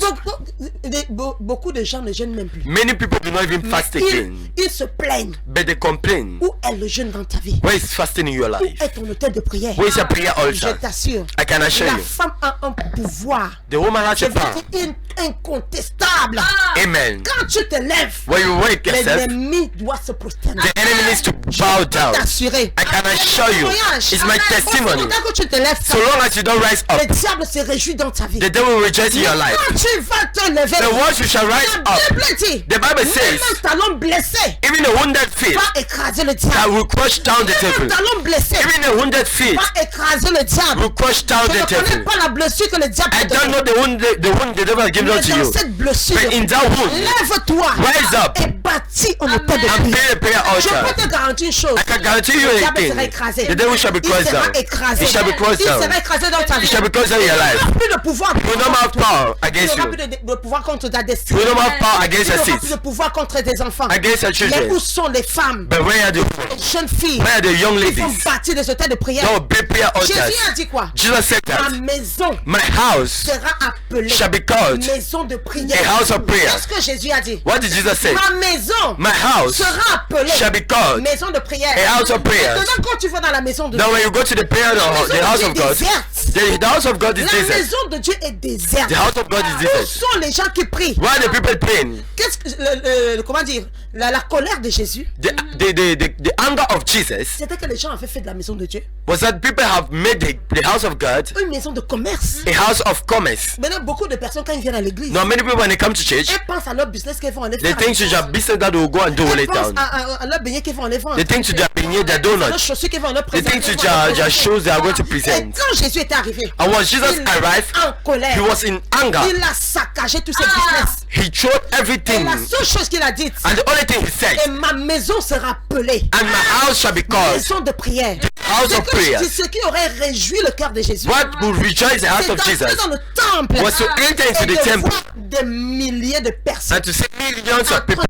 Speaker 1: Beaucoup de gens ne jeûnent même plus.
Speaker 2: Many people do not even
Speaker 1: Mais
Speaker 2: fast again.
Speaker 1: ils se plaignent.
Speaker 2: But they complain.
Speaker 1: Où est le jeûne dans ta vie?
Speaker 2: Where is fasting in your
Speaker 1: Où
Speaker 2: life?
Speaker 1: est ton hôtel de prière?
Speaker 2: Where is your prayer
Speaker 1: Je
Speaker 2: altar?
Speaker 1: t'assure,
Speaker 2: I can assure
Speaker 1: la
Speaker 2: you.
Speaker 1: femme a un pouvoir.
Speaker 2: The woman has
Speaker 1: Je
Speaker 2: a
Speaker 1: veux
Speaker 2: power.
Speaker 1: dire incontestable.
Speaker 2: Amen.
Speaker 1: Quand tu te lèves,
Speaker 2: When you wake yourself,
Speaker 1: l'ennemi doit se prosterner.
Speaker 2: the enemy needs to bow down.
Speaker 1: T'assurer.
Speaker 2: I can assure you. It's my testimony.
Speaker 1: Quand tu te lèves,
Speaker 2: So long as you don't rise up,
Speaker 1: le diable se réjouit dans ta vie.
Speaker 2: the devil will rejoice in your life.
Speaker 1: Quand tu vas te lever,
Speaker 2: The once you shall rise
Speaker 1: la
Speaker 2: up,
Speaker 1: Bible dit,
Speaker 2: the Bible
Speaker 1: même
Speaker 2: says,
Speaker 1: un talon blessé
Speaker 2: even a wounded feet
Speaker 1: va écraser le
Speaker 2: that
Speaker 1: diable.
Speaker 2: will crush down the
Speaker 1: Même un
Speaker 2: devil.
Speaker 1: talon blessé
Speaker 2: Even a wounded feet
Speaker 1: va écraser le diable.
Speaker 2: will crush down
Speaker 1: Je ne
Speaker 2: the
Speaker 1: connais
Speaker 2: devil.
Speaker 1: pas la blessure que le diable
Speaker 2: I
Speaker 1: t'a
Speaker 2: don't know
Speaker 1: donnée.
Speaker 2: the wound the devil has given
Speaker 1: Mais
Speaker 2: unto
Speaker 1: dans
Speaker 2: you.
Speaker 1: cette blessure,
Speaker 2: But in that wound,
Speaker 1: lève-toi
Speaker 2: rise up
Speaker 1: et bâtis un hôtel de
Speaker 2: and
Speaker 1: prière.
Speaker 2: pay a prayer
Speaker 1: Je peux
Speaker 2: altar.
Speaker 1: te garantir une chose.
Speaker 2: I can guarantee you
Speaker 1: Le diable
Speaker 2: anything.
Speaker 1: sera écrasé.
Speaker 2: The devil shall be
Speaker 1: Il
Speaker 2: crushed
Speaker 1: sera
Speaker 2: down.
Speaker 1: écrasé.
Speaker 2: He shall be crushed
Speaker 1: Il
Speaker 2: down.
Speaker 1: sera écrasé dans ta
Speaker 2: He
Speaker 1: vie.
Speaker 2: shall be crushed down in your
Speaker 1: Il
Speaker 2: life.
Speaker 1: n'aura plus de pouvoir.
Speaker 2: You will not have power
Speaker 1: Il
Speaker 2: against
Speaker 1: n'aura
Speaker 2: you.
Speaker 1: plus de pouvoir contre ta
Speaker 2: You
Speaker 1: destinée.
Speaker 2: will not have power against
Speaker 1: Il
Speaker 2: your
Speaker 1: n'aura plus de
Speaker 2: seeds,
Speaker 1: pouvoir contre tes enfants.
Speaker 2: against your
Speaker 1: Mais
Speaker 2: children.
Speaker 1: où sont les femmes,
Speaker 2: But where are the
Speaker 1: les jeunes filles
Speaker 2: where are the young
Speaker 1: qui font
Speaker 2: ladies?
Speaker 1: partie des hôtels de prière?
Speaker 2: Don't be prayer
Speaker 1: Jésus
Speaker 2: altars.
Speaker 1: a dit quoi?
Speaker 2: Jesus said
Speaker 1: Ma
Speaker 2: that
Speaker 1: maison
Speaker 2: my house
Speaker 1: sera appelée
Speaker 2: shall be called
Speaker 1: maison de prière.
Speaker 2: a house of prayer.
Speaker 1: Qu'est-ce que Jésus a dit?
Speaker 2: What did Jesus say?
Speaker 1: Ma maison
Speaker 2: My house
Speaker 1: sera appelée
Speaker 2: shall be called
Speaker 1: maison de prière.
Speaker 2: a house of prayers.
Speaker 1: Maintenant, quand tu vas dans la maison de
Speaker 2: Now
Speaker 1: Dieu,
Speaker 2: when you go to the prayer hall, the house of God, the house of God is
Speaker 1: la
Speaker 2: desert.
Speaker 1: maison de Dieu est déserte.
Speaker 2: The house of God is
Speaker 1: Où
Speaker 2: desert.
Speaker 1: sont les gens qui prient?
Speaker 2: Why are the people praying?
Speaker 1: Qu'est-ce que comment dire, la colère de Jésus,
Speaker 2: The anger of Jesus
Speaker 1: c'était que les gens avaient fait de la maison de Dieu
Speaker 2: was that people have made the house of God
Speaker 1: une maison de commerce.
Speaker 2: a house of commerce.
Speaker 1: Maintenant, beaucoup de personnes quand ils viennent à l'église,
Speaker 2: Now many people when they come to church,
Speaker 1: elles pensent à leur business qu'elles vont aller
Speaker 2: they
Speaker 1: faire.
Speaker 2: think to their business that they will go and do
Speaker 1: Elles
Speaker 2: later
Speaker 1: pensent
Speaker 2: on.
Speaker 1: à leur beignet qu'elles vont aller vendre.
Speaker 2: They think to their beignet, their
Speaker 1: Leurs
Speaker 2: donuts.
Speaker 1: chaussures qu'elles vont aller
Speaker 2: They
Speaker 1: présenter.
Speaker 2: think to their shoes they are going to
Speaker 1: Et
Speaker 2: present.
Speaker 1: quand Jésus était arrivé,
Speaker 2: And when Jesus
Speaker 1: il était
Speaker 2: arrived,
Speaker 1: en colère.
Speaker 2: he was in anger.
Speaker 1: Il a saccagé tous ses business.
Speaker 2: He threw
Speaker 1: Et
Speaker 2: everything.
Speaker 1: la seule chose qu'il a dite,
Speaker 2: And the only thing he said,
Speaker 1: et ma maison sera appelée
Speaker 2: and my house shall be called
Speaker 1: maison de prière.
Speaker 2: house
Speaker 1: Ce
Speaker 2: of
Speaker 1: que je
Speaker 2: prayers.
Speaker 1: dis, ce qui aurait réjoui le cœur de Jésus,
Speaker 2: What will rejoice the house
Speaker 1: c'est
Speaker 2: of
Speaker 1: d'entrer
Speaker 2: Jesus
Speaker 1: dans le temple
Speaker 2: was to enter into
Speaker 1: et
Speaker 2: the
Speaker 1: de
Speaker 2: temple
Speaker 1: voir des milliers de personnes
Speaker 2: and to see millions of people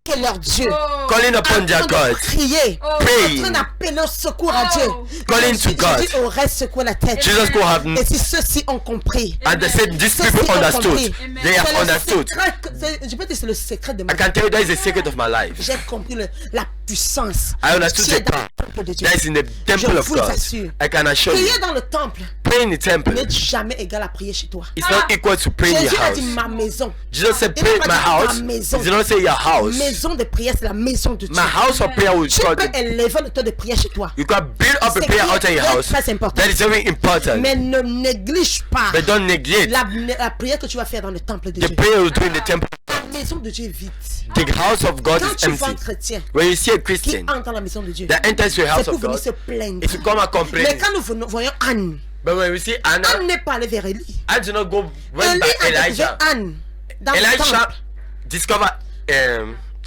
Speaker 1: que leur Dieu,
Speaker 2: calling
Speaker 1: en
Speaker 2: upon their
Speaker 1: train de
Speaker 2: God,
Speaker 1: crier, en
Speaker 2: praying,
Speaker 1: train d'appeler au secours à Dieu.
Speaker 2: calling to God.
Speaker 1: Jésus aurait secoué la tête.
Speaker 2: Jesus could have,
Speaker 1: Et si ceux-ci ont compris,
Speaker 2: and they said these
Speaker 1: ceux-ci
Speaker 2: people
Speaker 1: ont
Speaker 2: understood.
Speaker 1: compris,
Speaker 2: They
Speaker 1: c'est
Speaker 2: have
Speaker 1: le
Speaker 2: understood.
Speaker 1: secret je peux dire c'est le secret de ma
Speaker 2: I
Speaker 1: vie.
Speaker 2: can tell you that is the secret of my life.
Speaker 1: J'ai compris la puissance
Speaker 2: I understood
Speaker 1: qui est
Speaker 2: the
Speaker 1: dans
Speaker 2: power
Speaker 1: le temple de Dieu.
Speaker 2: that is in the temple
Speaker 1: Je
Speaker 2: of
Speaker 1: vous
Speaker 2: God.
Speaker 1: assure.
Speaker 2: I can assure you,
Speaker 1: Prier dans le temple
Speaker 2: praying in the temple
Speaker 1: n'est jamais égal à prier chez toi.
Speaker 2: is not equal to praying in
Speaker 1: Jésus
Speaker 2: your
Speaker 1: a
Speaker 2: house.
Speaker 1: dit ma maison.
Speaker 2: Jesus said,
Speaker 1: Il
Speaker 2: pray
Speaker 1: n'a
Speaker 2: in
Speaker 1: pas
Speaker 2: my
Speaker 1: dit
Speaker 2: house.
Speaker 1: ma maison.
Speaker 2: He did not say your house.
Speaker 1: Maison de prière, c'est la maison de Dieu.
Speaker 2: My house of prayer will
Speaker 1: Tu
Speaker 2: call
Speaker 1: peux
Speaker 2: the,
Speaker 1: élever le taux de prière chez toi.
Speaker 2: you can build up a
Speaker 1: C'est
Speaker 2: prayer altar in your house.
Speaker 1: très important.
Speaker 2: That is very important.
Speaker 1: Mais ne néglige pas
Speaker 2: But don't neglect
Speaker 1: la prière que tu vas faire dans le temple de
Speaker 2: the
Speaker 1: Dieu.
Speaker 2: prayer you do in the temple.
Speaker 1: La maison de Dieu est vide.
Speaker 2: The house of God
Speaker 1: Quand
Speaker 2: is
Speaker 1: tu vois un
Speaker 2: empty.
Speaker 1: chrétien
Speaker 2: When you see a
Speaker 1: qui
Speaker 2: Christian
Speaker 1: entre dans la maison de Dieu,
Speaker 2: that enters your
Speaker 1: c'est
Speaker 2: house
Speaker 1: pour
Speaker 2: of
Speaker 1: venir
Speaker 2: God,
Speaker 1: se plaindre.
Speaker 2: if you come and complain,
Speaker 1: Mais quand nous voyons Anne,
Speaker 2: but when we see Anna,
Speaker 1: Anne n'est pas allée vers Élie.
Speaker 2: I do not go went
Speaker 1: Élie
Speaker 2: by
Speaker 1: a découvert
Speaker 2: Elijah.
Speaker 1: Anne dans le
Speaker 2: Elijah
Speaker 1: temple.
Speaker 2: discovered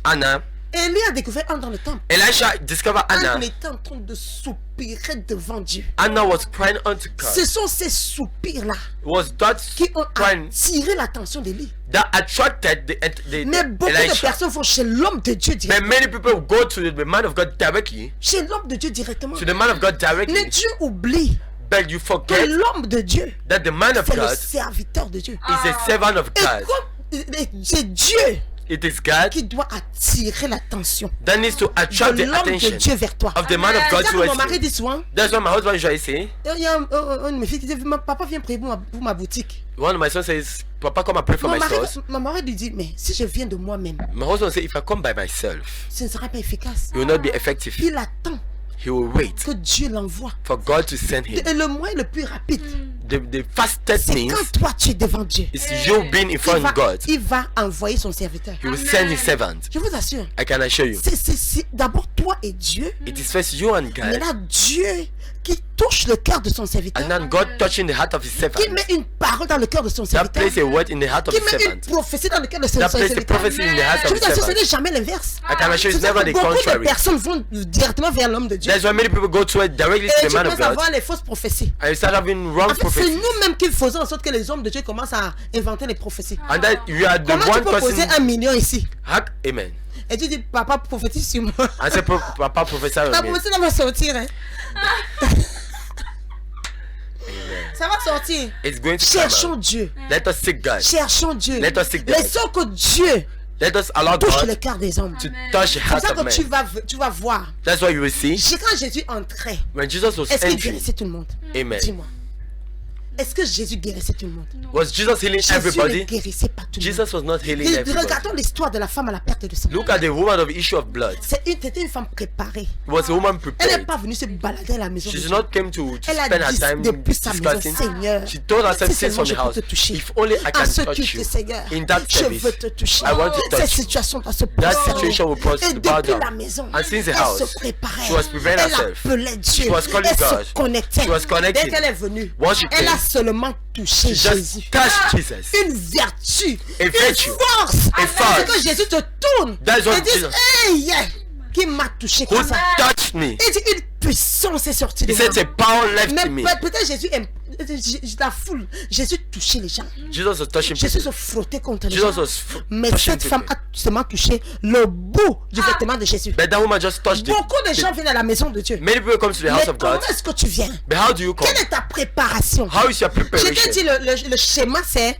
Speaker 2: Anna.
Speaker 1: Élie a découvert Anne dans le temple.
Speaker 2: Elisha discovered Anna.
Speaker 1: Anne était en train de soupirer devant Dieu.
Speaker 2: Anna was crying unto God.
Speaker 1: Ce sont ces soupirs-là
Speaker 2: It was that
Speaker 1: qui ont
Speaker 2: crying
Speaker 1: attiré l'attention d'Élie.
Speaker 2: that attracted the
Speaker 1: Mais beaucoup de
Speaker 2: Elisha.
Speaker 1: personnes vont chez l'homme de Dieu
Speaker 2: But
Speaker 1: directement.
Speaker 2: many people go to the man of God directly.
Speaker 1: Chez l'homme de Dieu directement.
Speaker 2: To the man of God
Speaker 1: Mais
Speaker 2: directly.
Speaker 1: Dieu oublie
Speaker 2: But you
Speaker 1: que
Speaker 2: forget
Speaker 1: l'homme de Dieu,
Speaker 2: that the man of
Speaker 1: c'est le
Speaker 2: God
Speaker 1: serviteur de Dieu.
Speaker 2: is a servant of
Speaker 1: Et
Speaker 2: God.
Speaker 1: comme c'est Dieu
Speaker 2: It is God
Speaker 1: qui doit attirer l'attention
Speaker 2: that needs to
Speaker 1: de
Speaker 2: attract the
Speaker 1: l'homme de
Speaker 2: attention
Speaker 1: Dieu vers toi.
Speaker 2: of the man of God
Speaker 1: C'est ça que mon
Speaker 2: towards
Speaker 1: mari
Speaker 2: you.
Speaker 1: dit souvent.
Speaker 2: That's what my husband usually say.
Speaker 1: Il y a un de mes filles qui dit, papa viens prier pour ma boutique.
Speaker 2: One of my sons says, Papa, come and pray for my stores.
Speaker 1: Mon mari lui dit, mais si je viens de moi-même,
Speaker 2: My husband says, if I come by myself,
Speaker 1: ce ne sera pas efficace.
Speaker 2: it will not be effective.
Speaker 1: Il attend
Speaker 2: He will wait
Speaker 1: que Dieu l'envoie.
Speaker 2: for God to send him.
Speaker 1: Et le moyen le plus rapide,
Speaker 2: The fastest
Speaker 1: c'est
Speaker 2: means
Speaker 1: quand toi tu es devant Dieu.
Speaker 2: is you being in front of God.
Speaker 1: Il va envoyer son serviteur.
Speaker 2: He will send his servant.
Speaker 1: Je vous assure.
Speaker 2: I can assure you.
Speaker 1: C'est d'abord toi et Dieu.
Speaker 2: It is first you and
Speaker 1: Mais
Speaker 2: God,
Speaker 1: là, Dieu qui touche le cœur de son serviteur.
Speaker 2: and then God touching the heart of his
Speaker 1: Qui
Speaker 2: servant.
Speaker 1: met une parole dans le cœur de son
Speaker 2: That
Speaker 1: serviteur.
Speaker 2: place a word in the heart of
Speaker 1: Qui
Speaker 2: his
Speaker 1: met une
Speaker 2: servant.
Speaker 1: prophétie dans le cœur de son
Speaker 2: That place a
Speaker 1: serviteur.
Speaker 2: prophecy in the heart
Speaker 1: Je
Speaker 2: of
Speaker 1: vous
Speaker 2: his
Speaker 1: assure, ce
Speaker 2: servant.
Speaker 1: n'est jamais l'inverse.
Speaker 2: I can assure you it's
Speaker 1: C'est
Speaker 2: never
Speaker 1: que
Speaker 2: the
Speaker 1: beaucoup de
Speaker 2: contrary.
Speaker 1: personnes vont directement vers l'homme de Dieu.
Speaker 2: That's why many people go to it directly
Speaker 1: Et
Speaker 2: to the
Speaker 1: tu
Speaker 2: man of
Speaker 1: commences à
Speaker 2: God,
Speaker 1: voir les fausses prophéties.
Speaker 2: and you start having wrong
Speaker 1: En fait, c'est
Speaker 2: prophecies.
Speaker 1: nous-mêmes qui faisons en sorte que les hommes de Dieu commencent à inventer les prophéties.
Speaker 2: And that you are the
Speaker 1: Comment tu
Speaker 2: one
Speaker 1: peux poser
Speaker 2: person.
Speaker 1: 1 million ici
Speaker 2: Amen.
Speaker 1: et tu dis, papa, prophétise sur moi.
Speaker 2: I say, Papa, prophesy
Speaker 1: La
Speaker 2: on me.
Speaker 1: prophétie va sortir. Hein. Ça va sortir.
Speaker 2: It's going to come
Speaker 1: Cherchons
Speaker 2: out.
Speaker 1: Dieu.
Speaker 2: Let us seek God.
Speaker 1: Cherchons Dieu.
Speaker 2: Let us seek God.
Speaker 1: Laissons que Dieu
Speaker 2: Let us allow
Speaker 1: touche le
Speaker 2: God
Speaker 1: cœur des hommes.
Speaker 2: to touch the
Speaker 1: C'est
Speaker 2: heart
Speaker 1: ça
Speaker 2: of
Speaker 1: que
Speaker 2: men.
Speaker 1: tu vas voir.
Speaker 2: That's what you will see
Speaker 1: Quand Jésus entrait,
Speaker 2: when Jesus was
Speaker 1: est-ce qu'il
Speaker 2: entering.
Speaker 1: guérissait tout le monde?
Speaker 2: Amen.
Speaker 1: Dis-moi. Est-ce que Jésus guérissait tout le monde?
Speaker 2: Was Jesus healing
Speaker 1: Jésus ne
Speaker 2: everybody?
Speaker 1: guérissait pas tout le monde.
Speaker 2: Jesus was not healing everybody.
Speaker 1: Regardons l'histoire de la femme à la perte de sang.
Speaker 2: Look at the woman of issue of blood.
Speaker 1: C'était une femme préparée.
Speaker 2: It was a woman
Speaker 1: Elle n'est
Speaker 2: prepared.
Speaker 1: pas venue se balader à la maison.
Speaker 2: She
Speaker 1: de
Speaker 2: did
Speaker 1: Dieu.
Speaker 2: not came to
Speaker 1: Elle a
Speaker 2: spend her
Speaker 1: dit
Speaker 2: time
Speaker 1: depuis sa maison,
Speaker 2: discussing.
Speaker 1: Seigneur,
Speaker 2: She told herself
Speaker 1: si
Speaker 2: since
Speaker 1: seulement
Speaker 2: from
Speaker 1: je
Speaker 2: the
Speaker 1: peux
Speaker 2: house,
Speaker 1: te toucher.
Speaker 2: if only I
Speaker 1: À
Speaker 2: can
Speaker 1: ce
Speaker 2: touch
Speaker 1: culte,
Speaker 2: you
Speaker 1: Seigneur,
Speaker 2: in that
Speaker 1: je
Speaker 2: service.
Speaker 1: veux te toucher.
Speaker 2: I want to
Speaker 1: Cette
Speaker 2: touch you.
Speaker 1: situation doit se
Speaker 2: That
Speaker 1: passer.
Speaker 2: situation will
Speaker 1: Et
Speaker 2: bow
Speaker 1: depuis
Speaker 2: down.
Speaker 1: la maison,
Speaker 2: And since the
Speaker 1: elle
Speaker 2: house,
Speaker 1: se préparait.
Speaker 2: she was preparing
Speaker 1: Elle
Speaker 2: herself.
Speaker 1: appelait Dieu.
Speaker 2: She was calling
Speaker 1: Elle
Speaker 2: God.
Speaker 1: se connectait.
Speaker 2: She was connecting.
Speaker 1: Dès qu'elle est venue,
Speaker 2: Once she
Speaker 1: elle
Speaker 2: came,
Speaker 1: a seulement touché
Speaker 2: She
Speaker 1: Jésus.
Speaker 2: just touched Jesus.
Speaker 1: Une vertu,
Speaker 2: A
Speaker 1: une
Speaker 2: virtue.
Speaker 1: force.
Speaker 2: A force.
Speaker 1: C'est que Jésus te tourne
Speaker 2: That's what
Speaker 1: et dit,
Speaker 2: Jesus-
Speaker 1: hey, yeah, qui m'a touché
Speaker 2: Who
Speaker 1: comme ça.
Speaker 2: touched me?
Speaker 1: Il dit, une puissance est sortie de
Speaker 2: He
Speaker 1: moi.
Speaker 2: said a power left in me.
Speaker 1: Mais peut-être Jésus aime la foule. Jésus touchait les gens.
Speaker 2: Jesus was touching
Speaker 1: Jésus se
Speaker 2: people.
Speaker 1: frottait contre les
Speaker 2: Jesus
Speaker 1: gens.
Speaker 2: was
Speaker 1: Mais
Speaker 2: touching
Speaker 1: cette femme
Speaker 2: people.
Speaker 1: a seulement touché le bout du vêtement de Jésus.
Speaker 2: But that woman just touched it.
Speaker 1: Beaucoup de gens viennent à la maison de Dieu.
Speaker 2: Many people come to the
Speaker 1: Mais
Speaker 2: house of
Speaker 1: comment
Speaker 2: God.
Speaker 1: est-ce que tu viens?
Speaker 2: But how do you come?
Speaker 1: Quelle est ta préparation?
Speaker 2: How is your
Speaker 1: Je t'ai
Speaker 2: preparation?
Speaker 1: dit, le schéma, c'est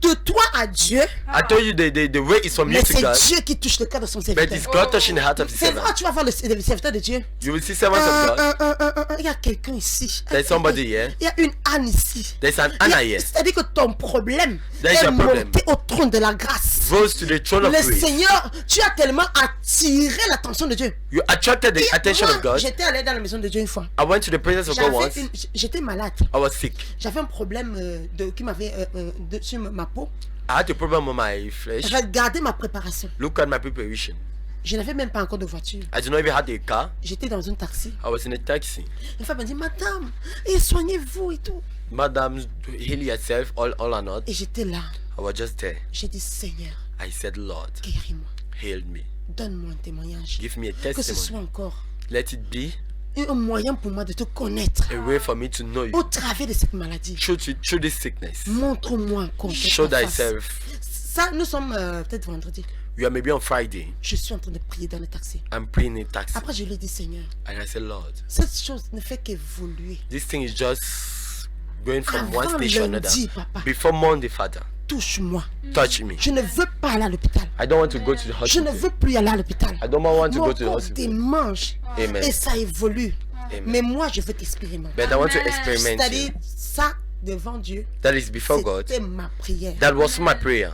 Speaker 1: de toi à Dieu,
Speaker 2: I told you the way is from you
Speaker 1: mais
Speaker 2: to
Speaker 1: c'est
Speaker 2: God.
Speaker 1: Dieu qui touche le cœur de son
Speaker 2: But
Speaker 1: serviteur.
Speaker 2: it's God touching the heart of the
Speaker 1: C'est vrai,
Speaker 2: servant.
Speaker 1: tu vas voir le serviteur de Dieu.
Speaker 2: You will see servants of God.
Speaker 1: Il y a quelqu'un ici.
Speaker 2: There's somebody here.
Speaker 1: Il y a une Anne ici.
Speaker 2: There's an Anna here.
Speaker 1: C'est-à-dire que ton problème
Speaker 2: There is
Speaker 1: est
Speaker 2: your problem.
Speaker 1: monté au trône de la grâce.
Speaker 2: Rose to the throne of
Speaker 1: Le
Speaker 2: grace.
Speaker 1: Seigneur, tu as tellement attiré l'attention de Dieu.
Speaker 2: You attracted the
Speaker 1: Et
Speaker 2: attention
Speaker 1: moi,
Speaker 2: of God.
Speaker 1: j'étais allé dans la maison de Dieu une fois.
Speaker 2: I went to the presence of God once.
Speaker 1: J'étais malade.
Speaker 2: I was sick.
Speaker 1: J'avais un problème qui m'avait sur ma peau.
Speaker 2: I had a problem with my flesh.
Speaker 1: J'avais gardé ma préparation.
Speaker 2: Look at my preparation.
Speaker 1: Je n'avais même pas encore de voiture.
Speaker 2: I did not even have a car.
Speaker 1: J'étais dans un taxi.
Speaker 2: I was in a taxi.
Speaker 1: Une femme m'a dit, madame, et soignez-vous et tout.
Speaker 2: Madam, heal yourself, all or not.
Speaker 1: Et j'étais là.
Speaker 2: I was just there.
Speaker 1: J'ai dit, Seigneur,
Speaker 2: I said, Lord,
Speaker 1: guéris-moi.
Speaker 2: heal me.
Speaker 1: Donne-moi un témoignage.
Speaker 2: Give me a
Speaker 1: Que ce
Speaker 2: testimony.
Speaker 1: soit encore
Speaker 2: Let it be
Speaker 1: un moyen pour moi de te connaître
Speaker 2: a way for me to know
Speaker 1: au
Speaker 2: you.
Speaker 1: travers de cette maladie.
Speaker 2: Through this sickness.
Speaker 1: Montre-moi encore.
Speaker 2: Show
Speaker 1: ta face.
Speaker 2: thyself.
Speaker 1: Ça, nous sommes peut-être vendredi.
Speaker 2: You are maybe on Friday.
Speaker 1: Je suis en train de prier dans le taxi.
Speaker 2: I'm praying in a taxi.
Speaker 1: Après, je lui ai dit, Seigneur,
Speaker 2: And I said, Lord,
Speaker 1: cette chose ne fait qu'évoluer.
Speaker 2: this thing is just going from one
Speaker 1: Avant
Speaker 2: station to another.
Speaker 1: lundi, papa,
Speaker 2: Before Monday, Father,
Speaker 1: touche-moi.
Speaker 2: touch me.
Speaker 1: Je ne veux pas aller à l'hôpital.
Speaker 2: I don't want to go to the
Speaker 1: Je
Speaker 2: hospital.
Speaker 1: ne veux plus aller à l'hôpital.
Speaker 2: I don't want to
Speaker 1: Mon
Speaker 2: go to the
Speaker 1: corps
Speaker 2: hospital.
Speaker 1: démange.
Speaker 2: Amen.
Speaker 1: Et ça évolue.
Speaker 2: Amen.
Speaker 1: Mais moi, je veux t'expérimenter.
Speaker 2: But I want to experiment
Speaker 1: C'est-à-dire,
Speaker 2: it.
Speaker 1: ça, devant Dieu,
Speaker 2: That is before God.
Speaker 1: c'était ma prière.
Speaker 2: That was my prayer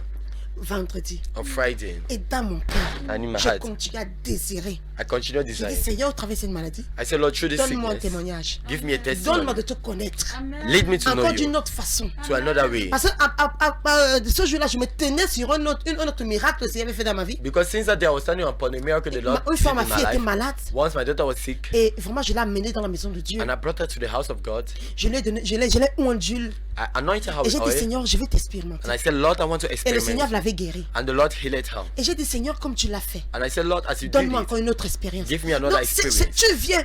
Speaker 1: Vendredi.
Speaker 2: on Friday.
Speaker 1: Et dans mon cœur,
Speaker 2: And in my
Speaker 1: je
Speaker 2: heart,
Speaker 1: continue à désirer.
Speaker 2: I continue
Speaker 1: Je dis,
Speaker 2: desiring.
Speaker 1: Seigneur, au travers de cette maladie,
Speaker 2: I said, Lord, through this
Speaker 1: donne-moi un
Speaker 2: sickness,
Speaker 1: témoignage.
Speaker 2: give me a
Speaker 1: Donne-moi
Speaker 2: testimony.
Speaker 1: de te connaître.
Speaker 2: Lead me to know
Speaker 1: Encore
Speaker 2: you
Speaker 1: d'une autre façon.
Speaker 2: to another way.
Speaker 1: Parce que de ce jour-là, je me tenais sur un autre miracle que le Seigneur avait fait dans ma vie.
Speaker 2: Because since that day, I was standing upon a miracle the Lord
Speaker 1: Une
Speaker 2: did
Speaker 1: fois,
Speaker 2: in
Speaker 1: ma
Speaker 2: my
Speaker 1: fille était
Speaker 2: life.
Speaker 1: malade.
Speaker 2: Once my daughter was sick,
Speaker 1: Et vraiment, je l'ai amenée dans la maison de Dieu.
Speaker 2: and I brought her to the house of God.
Speaker 1: Je lui ai donné, je l'ai oindule.
Speaker 2: I anointed her
Speaker 1: Et
Speaker 2: with
Speaker 1: j'ai dit,
Speaker 2: oil.
Speaker 1: Seigneur, je veux t'expérimenter.
Speaker 2: And I said, Lord, I want to
Speaker 1: Et le Seigneur
Speaker 2: experiment.
Speaker 1: l'avait guérie.
Speaker 2: And the Lord healed her.
Speaker 1: Et j'ai dit, Seigneur, comme tu l'as fait,
Speaker 2: And I said, Lord, as you did
Speaker 1: donne-moi
Speaker 2: it,
Speaker 1: encore une autre expérience.
Speaker 2: give me another
Speaker 1: Donc,
Speaker 2: experience.
Speaker 1: tu viens,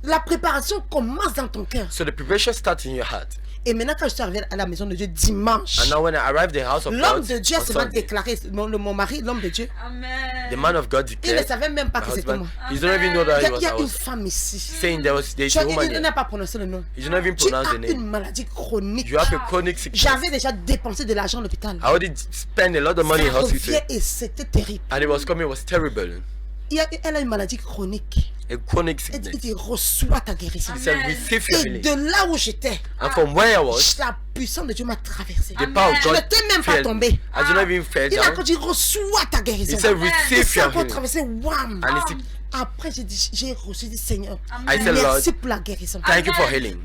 Speaker 1: la préparation commence dans ton cœur.
Speaker 2: So the preparation starts in your heart.
Speaker 1: Et maintenant, quand je suis arrivée à la maison de Dieu dimanche,
Speaker 2: And now when I arrived at the house of
Speaker 1: l'homme
Speaker 2: God
Speaker 1: de Dieu
Speaker 2: on
Speaker 1: se m'a
Speaker 2: Sunday,
Speaker 1: déclaré, mon mari, l'homme de Dieu,
Speaker 2: the man of God
Speaker 1: il ne
Speaker 2: declared,
Speaker 1: savait même pas
Speaker 2: my
Speaker 1: que c'était
Speaker 2: husband,
Speaker 1: moi.
Speaker 2: he didn't even know that
Speaker 1: Il y
Speaker 2: it
Speaker 1: a,
Speaker 2: was
Speaker 1: il y a
Speaker 2: I
Speaker 1: une
Speaker 2: was
Speaker 1: femme ici.
Speaker 2: saying there's
Speaker 1: Tu
Speaker 2: a
Speaker 1: vois,
Speaker 2: woman
Speaker 1: il
Speaker 2: here.
Speaker 1: n'a pas prononcé le nom.
Speaker 2: He didn't even
Speaker 1: Tu
Speaker 2: pronounce
Speaker 1: as
Speaker 2: the
Speaker 1: une
Speaker 2: name.
Speaker 1: maladie chronique.
Speaker 2: You have a chronic sickness.
Speaker 1: J'avais déjà dépensé de l'argent à l'hôpital.
Speaker 2: I already spent a lot of money in
Speaker 1: Ça
Speaker 2: hospital,
Speaker 1: revient et c'était terrible.
Speaker 2: and it was coming, it was terrible.
Speaker 1: Elle a une maladie chronique.
Speaker 2: A chronic
Speaker 1: Elle
Speaker 2: sickness.
Speaker 1: dit reçois ta guérison.
Speaker 2: He said, receive your
Speaker 1: Et
Speaker 2: healing.
Speaker 1: de là où j'étais,
Speaker 2: And from where I was,
Speaker 1: la puissance de Dieu m'a traversé.
Speaker 2: the power of
Speaker 1: Je
Speaker 2: God
Speaker 1: n'étais même pas
Speaker 2: fell.
Speaker 1: tombé.
Speaker 2: I did not even fall
Speaker 1: Il a
Speaker 2: down.
Speaker 1: encore dit reçois ta guérison.
Speaker 2: He said,
Speaker 1: Et
Speaker 2: receive
Speaker 1: ça a
Speaker 2: your
Speaker 1: encore
Speaker 2: healing.
Speaker 1: traversé, wham.
Speaker 2: And he said,
Speaker 1: Après j'ai reçu du Seigneur.
Speaker 2: I said, Lord,
Speaker 1: Merci pour la guérison.
Speaker 2: thank you for healing.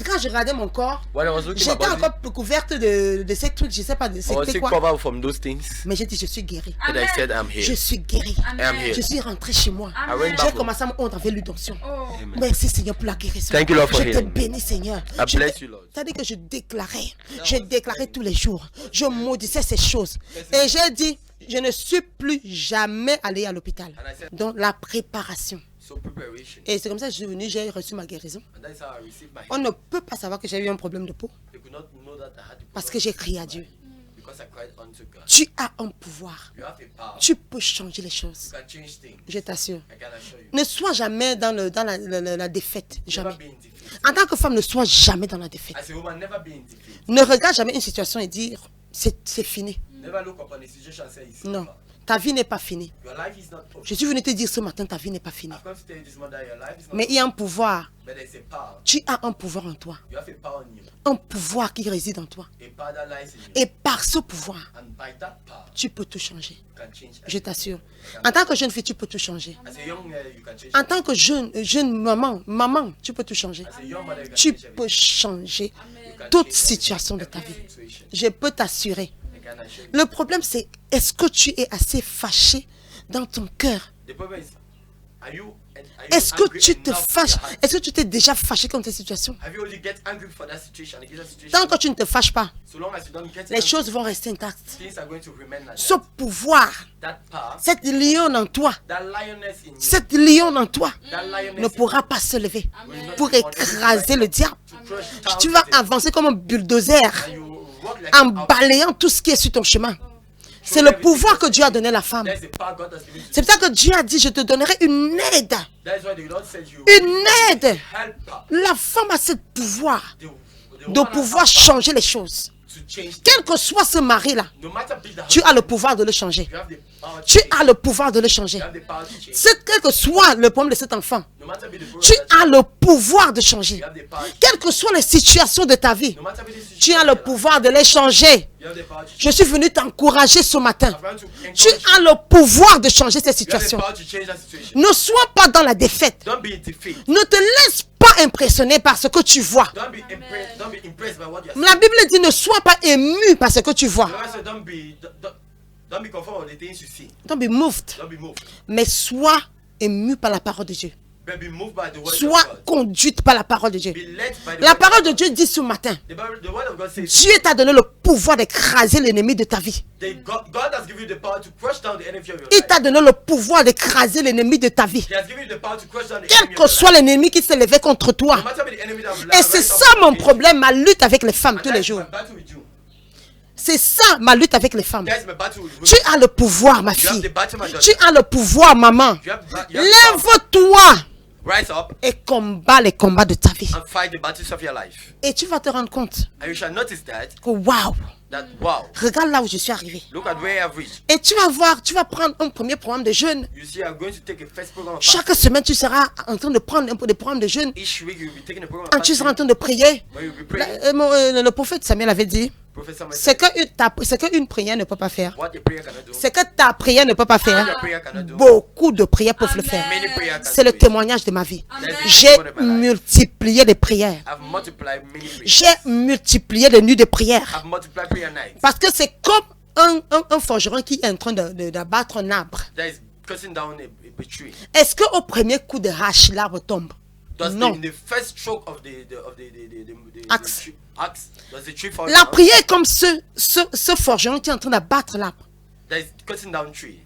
Speaker 1: Quand je regardais mon corps,
Speaker 2: When I was looking at
Speaker 1: j'étais
Speaker 2: my body,
Speaker 1: encore couverte de ces trucs, je sais pas,
Speaker 2: I was
Speaker 1: c'était
Speaker 2: still
Speaker 1: quoi.
Speaker 2: covered from those things.
Speaker 1: Mais j'ai dit je suis guérie.
Speaker 2: But I said, I'm
Speaker 1: Je
Speaker 2: here.
Speaker 1: suis guérie.
Speaker 2: I am here.
Speaker 1: Je suis rentrée chez moi.
Speaker 2: I went
Speaker 1: J'ai
Speaker 2: back home.
Speaker 1: commencé à me honte avec l'onction.
Speaker 2: Amen.
Speaker 1: Merci Seigneur pour la guérison.
Speaker 2: Thank you, Lord, for
Speaker 1: Je te
Speaker 2: healing.
Speaker 1: bénis Seigneur.
Speaker 2: I bless you, Lord.
Speaker 1: C'est-à-dire que je déclarais tous les jours. Je maudissais ces choses. Et j'ai dit, je ne suis plus jamais allé à l'hôpital. Donc la préparation.
Speaker 2: So preparation.
Speaker 1: Et c'est comme ça que je suis venu, j'ai reçu ma guérison.
Speaker 2: And that's how I received my
Speaker 1: On
Speaker 2: healing.
Speaker 1: ne peut pas savoir que j'ai eu un problème de peau
Speaker 2: They could not know that I had the
Speaker 1: parce que
Speaker 2: problem
Speaker 1: j'ai crié à Dieu.
Speaker 2: because I cried unto God.
Speaker 1: Tu as un pouvoir.
Speaker 2: You have a power.
Speaker 1: Tu peux changer les choses.
Speaker 2: You can change things.
Speaker 1: Je t'assure.
Speaker 2: I can assure you.
Speaker 1: Ne sois jamais dans la défaite.
Speaker 2: Never
Speaker 1: Jamais.
Speaker 2: be in defeat.
Speaker 1: En tant que femme, ne sois jamais dans la défaite.
Speaker 2: As a woman, never be in defeat.
Speaker 1: Ne regarde jamais une situation et dire c'est fini.
Speaker 2: Never look upon a situation and say it's
Speaker 1: Non,
Speaker 2: over.
Speaker 1: ta vie n'est pas finie.
Speaker 2: Your life is not over.
Speaker 1: Je suis venu te dire ce matin, ta vie n'est pas finie.
Speaker 2: I've come to tell you this morning that your life is not
Speaker 1: Mais il y a un pouvoir.
Speaker 2: but there's a power.
Speaker 1: Tu as un pouvoir en toi.
Speaker 2: You have a power in you.
Speaker 1: Un pouvoir qui réside en toi.
Speaker 2: A power that lies in you.
Speaker 1: Et par ce pouvoir,
Speaker 2: And by that power,
Speaker 1: tu peux tout changer.
Speaker 2: you can change
Speaker 1: Je
Speaker 2: everything.
Speaker 1: t'assure. En tant que jeune fille, tu peux tout changer.
Speaker 2: As a young girl, you can change
Speaker 1: En tant que jeune maman, tu peux tout changer.
Speaker 2: As a young mother, you can
Speaker 1: Tu
Speaker 2: change
Speaker 1: peux changer
Speaker 2: You can
Speaker 1: toute
Speaker 2: change
Speaker 1: situation de ta
Speaker 2: every
Speaker 1: vie.
Speaker 2: situation.
Speaker 1: Je peux t'assurer.
Speaker 2: I can assure you.
Speaker 1: Le problème, c'est est-ce que tu es assez fâché dans ton cœur?
Speaker 2: The problem is, are you
Speaker 1: Est-ce que
Speaker 2: angry
Speaker 1: tu te
Speaker 2: enough in
Speaker 1: fâches?
Speaker 2: your heart?
Speaker 1: Est-ce que tu t'es déjà fâché contre cette situation?
Speaker 2: Have you only get angry for that situation? And that situation
Speaker 1: Tant que tu ne te fâches pas,
Speaker 2: so long as you don't get
Speaker 1: les
Speaker 2: angry,
Speaker 1: choses vont rester intactes.
Speaker 2: things are going to remain like
Speaker 1: Ce
Speaker 2: that.
Speaker 1: pouvoir,
Speaker 2: That power,
Speaker 1: cette lionne en toi,
Speaker 2: that lioness in you,
Speaker 1: cette lionne en toi
Speaker 2: that lioness
Speaker 1: ne
Speaker 2: in
Speaker 1: pourra pas se lever
Speaker 2: will not
Speaker 1: pour
Speaker 2: be able to
Speaker 1: écraser le diable.
Speaker 2: crush down
Speaker 1: Tu vas
Speaker 2: the devil.
Speaker 1: avancer comme un bulldozer
Speaker 2: And you walk like
Speaker 1: en
Speaker 2: a-
Speaker 1: balayant tout ce qui est sur ton chemin. C'est le pouvoir que Dieu a donné à la femme.
Speaker 2: That's the power God has given to
Speaker 1: C'est pour ça que Dieu a dit, je te donnerai une aide.
Speaker 2: you. That's why the Lord said you
Speaker 1: Une aide.
Speaker 2: help
Speaker 1: La femme a ce pouvoir
Speaker 2: the
Speaker 1: de
Speaker 2: woman has
Speaker 1: pouvoir changer les choses.
Speaker 2: to change
Speaker 1: Quel que soit ce mari-là,
Speaker 2: no matter big the
Speaker 1: tu
Speaker 2: house,
Speaker 1: as le pouvoir de le changer.
Speaker 2: you have the power to
Speaker 1: Tu
Speaker 2: change.
Speaker 1: as le pouvoir de le changer.
Speaker 2: You have the power to change.
Speaker 1: Quel que soit le problème de cet enfant,
Speaker 2: No matter be the problem
Speaker 1: tu
Speaker 2: that
Speaker 1: as le pouvoir de changer.
Speaker 2: you have the power to
Speaker 1: Quelles que soient les situations de ta vie,
Speaker 2: no matter be the situation
Speaker 1: tu as le pouvoir de les changer.
Speaker 2: you have the power to
Speaker 1: Je suis venu t'encourager ce matin.
Speaker 2: I'm going to
Speaker 1: Tu
Speaker 2: encourage you.
Speaker 1: as le pouvoir de changer cette
Speaker 2: You have the
Speaker 1: situation.
Speaker 2: power to change that situation.
Speaker 1: Ne sois pas dans la défaite.
Speaker 2: Don't be in defeat.
Speaker 1: Ne te laisse pas impressionner par ce que tu vois.
Speaker 2: Don't be impressed by what you're
Speaker 1: La Bible dit ne sois pas ému par ce que tu vois.
Speaker 2: seeing. Don't be conformed with the things you see.
Speaker 1: Don't be moved.
Speaker 2: Don't be moved.
Speaker 1: Mais sois ému par la parole de Dieu.
Speaker 2: But be moved by the word
Speaker 1: Sois
Speaker 2: of God.
Speaker 1: conduite par la parole de Dieu.
Speaker 2: Be led by the
Speaker 1: La
Speaker 2: word
Speaker 1: parole
Speaker 2: of
Speaker 1: de
Speaker 2: God.
Speaker 1: Dieu dit ce matin,
Speaker 2: The word of God says
Speaker 1: Dieu t'a donné le pouvoir d'écraser l'ennemi de ta vie.
Speaker 2: God has given you the power to crush down the enemy of your
Speaker 1: Il
Speaker 2: life.
Speaker 1: t'a donné le pouvoir d'écraser l'ennemi de ta vie.
Speaker 2: He has given you the power to crush down the
Speaker 1: Quel
Speaker 2: enemy of
Speaker 1: que
Speaker 2: your
Speaker 1: soit
Speaker 2: life.
Speaker 1: l'ennemi qui s'est levé contre toi.
Speaker 2: No matter be the enemy that will
Speaker 1: Et c'est
Speaker 2: rise up
Speaker 1: ça mon
Speaker 2: against you.
Speaker 1: problème, ma lutte avec les femmes
Speaker 2: And
Speaker 1: tous les
Speaker 2: that's
Speaker 1: jours.
Speaker 2: my battle with you.
Speaker 1: C'est ça ma lutte avec les femmes.
Speaker 2: That's my battle with
Speaker 1: Tu
Speaker 2: women.
Speaker 1: as le pouvoir, ma
Speaker 2: You have
Speaker 1: fille.
Speaker 2: the battle, my daughter.
Speaker 1: Tu as le pouvoir, maman.
Speaker 2: You have the power.
Speaker 1: Lève-toi
Speaker 2: Rise up
Speaker 1: et combat les combats de ta vie.
Speaker 2: and fight the battles of your life.
Speaker 1: Et tu vas te rendre compte
Speaker 2: And you shall notice
Speaker 1: que waouh,
Speaker 2: wow,
Speaker 1: regarde là où je suis arrivée.
Speaker 2: look at where I've reached.
Speaker 1: Et tu vas voir, tu vas prendre un premier programme de jeûne.
Speaker 2: You see, I'm going to take a first program of
Speaker 1: Chaque
Speaker 2: fasting.
Speaker 1: semaine, tu seras en train de prendre un peu des programmes de jeûne.
Speaker 2: Each week, you'll be taking a program
Speaker 1: Quand
Speaker 2: of
Speaker 1: tu seras en
Speaker 2: fasting.
Speaker 1: train de prier.
Speaker 2: Where you'll be praying.
Speaker 1: Le prophète Samuel avait dit,
Speaker 2: Professor Samuel
Speaker 1: ce
Speaker 2: said,
Speaker 1: qu'une prière ne peut pas faire,
Speaker 2: what a prayer cannot do,
Speaker 1: ce que ta prière ne peut pas
Speaker 2: what your
Speaker 1: faire,
Speaker 2: prayer cannot do,
Speaker 1: beaucoup de prières peuvent le faire.
Speaker 2: many prayers can
Speaker 1: C'est
Speaker 2: do
Speaker 1: le
Speaker 2: it.
Speaker 1: témoignage de ma vie.
Speaker 2: That's the
Speaker 1: J'ai
Speaker 2: testimony of my life.
Speaker 1: multiplié les prières.
Speaker 2: I've multiplied many prayers.
Speaker 1: J'ai multiplié les nuits de prière.
Speaker 2: I've multiplied prayer nights.
Speaker 1: Parce que c'est comme un forgeron qui est en train d'abattre un arbre.
Speaker 2: That is cutting down a tree.
Speaker 1: Est-ce qu'au premier coup de hache, l'arbre tombe?
Speaker 2: Does
Speaker 1: Non.
Speaker 2: the first stroke of the
Speaker 1: Axe.
Speaker 2: axe, does the tree fall
Speaker 1: La
Speaker 2: down?
Speaker 1: prière est comme ce forgeron qui est en train d'abattre l'arbre.
Speaker 2: That is cutting down tree.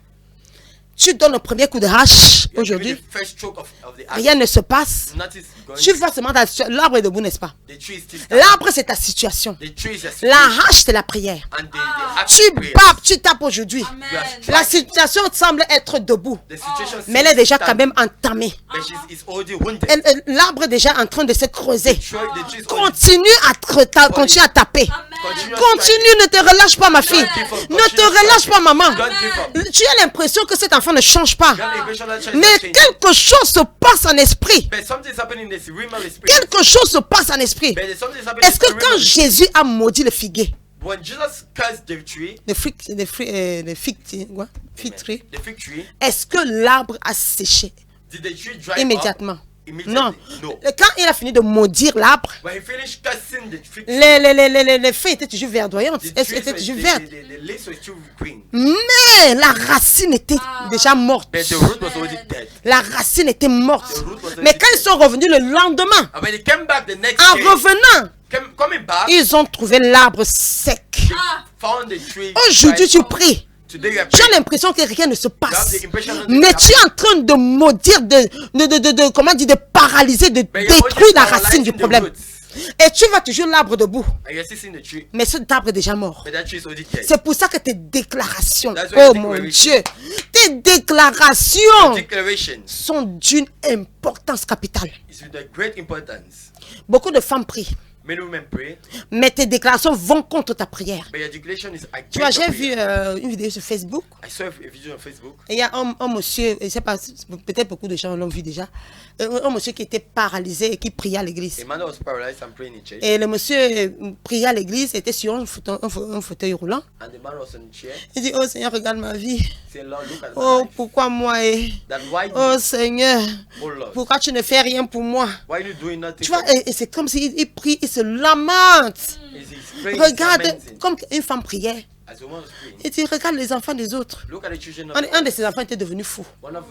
Speaker 1: tu donnes le premier coup de hache
Speaker 2: You are giving
Speaker 1: aujourd'hui,
Speaker 2: the first stroke of the axe.
Speaker 1: rien ne se passe.
Speaker 2: Nothing is going.
Speaker 1: Tu vois seulement ta situation. L'arbre est debout, n'est-ce pas?
Speaker 2: The tree is still standing.
Speaker 1: L'arbre, c'est ta situation.
Speaker 2: The tree is your
Speaker 1: La
Speaker 2: situation.
Speaker 1: hache, c'est la prière.
Speaker 2: And the axe
Speaker 1: Tu
Speaker 2: is prayer.
Speaker 1: bats, tu tapes aujourd'hui.
Speaker 2: You are
Speaker 1: La
Speaker 2: striking.
Speaker 1: situation semble être debout,
Speaker 2: The situation
Speaker 1: mais elle est déjà quand
Speaker 2: standing,
Speaker 1: même entamée.
Speaker 2: but is already wounded.
Speaker 1: L'arbre est déjà en train de se creuser.
Speaker 2: The tree is already
Speaker 1: Continue continue à taper.
Speaker 2: Continue à
Speaker 1: Continue, ne te relâche pas, ma fille. Ne te relâche pas, maman. Tu as l'impression que cet enfant ne change pas.
Speaker 2: You have the impression that child is
Speaker 1: Mais
Speaker 2: not changing.
Speaker 1: quelque chose se passe en esprit.
Speaker 2: But something is happening in the realm of the spirit.
Speaker 1: Quelque chose se passe en esprit.
Speaker 2: But there's something is happening
Speaker 1: Est-ce que
Speaker 2: in the realm
Speaker 1: quand
Speaker 2: of the spirit.
Speaker 1: Jésus a maudit le figuier,
Speaker 2: When Jesus cursed the tree,
Speaker 1: le fig tree,
Speaker 2: the fig tree,
Speaker 1: est-ce que l'arbre a séché
Speaker 2: did the tree dry
Speaker 1: immédiatement?
Speaker 2: up? Immediately?
Speaker 1: Non.
Speaker 2: No.
Speaker 1: Quand il a fini de maudire l'arbre,
Speaker 2: When he finished cursing the fig tree,
Speaker 1: les feuilles étaient toujours verdoyantes.
Speaker 2: the
Speaker 1: Elles
Speaker 2: trees
Speaker 1: étaient
Speaker 2: were-
Speaker 1: toujours vertes.
Speaker 2: the leaves were still green.
Speaker 1: Mais la racine était déjà morte.
Speaker 2: But the root was already dead.
Speaker 1: La racine était morte.
Speaker 2: The root was already
Speaker 1: Mais quand ils sont revenus le lendemain,
Speaker 2: And when they came back the next
Speaker 1: en
Speaker 2: day,
Speaker 1: revenant,
Speaker 2: coming back,
Speaker 1: ils ont trouvé l'arbre sec.
Speaker 2: they found the tree.
Speaker 1: Aujourd'hui,
Speaker 2: dried
Speaker 1: tu
Speaker 2: up.
Speaker 1: pries.
Speaker 2: Today we are
Speaker 1: Tu as
Speaker 2: praying.
Speaker 1: l'impression que rien ne se passe.
Speaker 2: You have the impression that
Speaker 1: Mais
Speaker 2: nothing
Speaker 1: tu es en train de maudire, comment dire, de paralyser, de
Speaker 2: But you're
Speaker 1: détruire
Speaker 2: already
Speaker 1: la racine
Speaker 2: paralyzing
Speaker 1: du
Speaker 2: the
Speaker 1: problème.
Speaker 2: roots.
Speaker 1: Et tu vois toujours l'arbre debout.
Speaker 2: And you're still seeing the tree,
Speaker 1: Mais cet arbre est déjà mort.
Speaker 2: but that tree is already dead.
Speaker 1: C'est pour ça que tes déclarations,
Speaker 2: That's why
Speaker 1: oh
Speaker 2: your
Speaker 1: mon
Speaker 2: declaration-
Speaker 1: Dieu, tes déclarations
Speaker 2: Declarations
Speaker 1: sont d'une importance capitale.
Speaker 2: is with a great importance.
Speaker 1: Beaucoup de femmes prient,
Speaker 2: Many women pray,
Speaker 1: mais tes déclarations vont contre ta prière.
Speaker 2: but your declaration is
Speaker 1: Tu vois,
Speaker 2: against
Speaker 1: j'ai
Speaker 2: your
Speaker 1: vu
Speaker 2: prayer.
Speaker 1: une vidéo sur Facebook.
Speaker 2: I saw a video on Facebook.
Speaker 1: Et il y a un monsieur, je sais pas, peut-être beaucoup de gens l'ont vu déjà, un monsieur qui était paralysé et qui priait à l'église.
Speaker 2: A man that was paralyzed and praying in church,
Speaker 1: Et le monsieur priait à l'église, était sur un fauteuil roulant.
Speaker 2: and the man was on a chair.
Speaker 1: Il dit, oh Seigneur, regarde ma vie.
Speaker 2: Say, Lord, look at my
Speaker 1: Oh,
Speaker 2: life.
Speaker 1: pourquoi moi?
Speaker 2: That why,
Speaker 1: Oh Seigneur,
Speaker 2: oh Lord,
Speaker 1: pourquoi tu ne fais rien pour moi?
Speaker 2: why you doing nothing?
Speaker 1: Tu vois,
Speaker 2: for me?
Speaker 1: et c'est comme s'il prie, il se lamente.
Speaker 2: He's praying, he's
Speaker 1: Regarde,
Speaker 2: lamenting.
Speaker 1: comme une femme priait.
Speaker 2: As the woman was praying,
Speaker 1: Il dit, regarde les enfants des autres.
Speaker 2: look at the children of
Speaker 1: Un de ses enfants était devenu fou.
Speaker 2: one of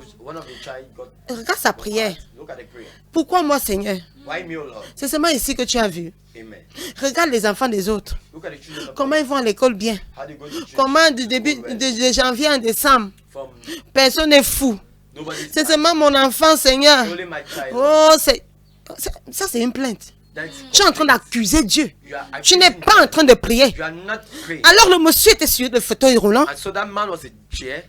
Speaker 2: the child got.
Speaker 1: Regarde sa prière.
Speaker 2: Look at the prayer.
Speaker 1: Pourquoi moi, Seigneur?
Speaker 2: Why me, oh Lord?
Speaker 1: C'est seulement ici que tu as vu.
Speaker 2: Amen.
Speaker 1: Regarde les enfants des autres.
Speaker 2: Look at the children of
Speaker 1: Comment ils vont à l'école bien.
Speaker 2: how they go to church.
Speaker 1: Comment du début de janvier en décembre,
Speaker 2: From
Speaker 1: personne n'est fou.
Speaker 2: nobody's
Speaker 1: C'est seulement mon enfant, Seigneur.
Speaker 2: only my child.
Speaker 1: Oh, ça c'est une plainte.
Speaker 2: That's
Speaker 1: Tu es en train d'accuser Dieu.
Speaker 2: you are
Speaker 1: Tu n'es
Speaker 2: accusing
Speaker 1: pas en train de prier.
Speaker 2: You are not praying.
Speaker 1: Alors le monsieur était sur le fauteuil roulant
Speaker 2: And so that man was a chair.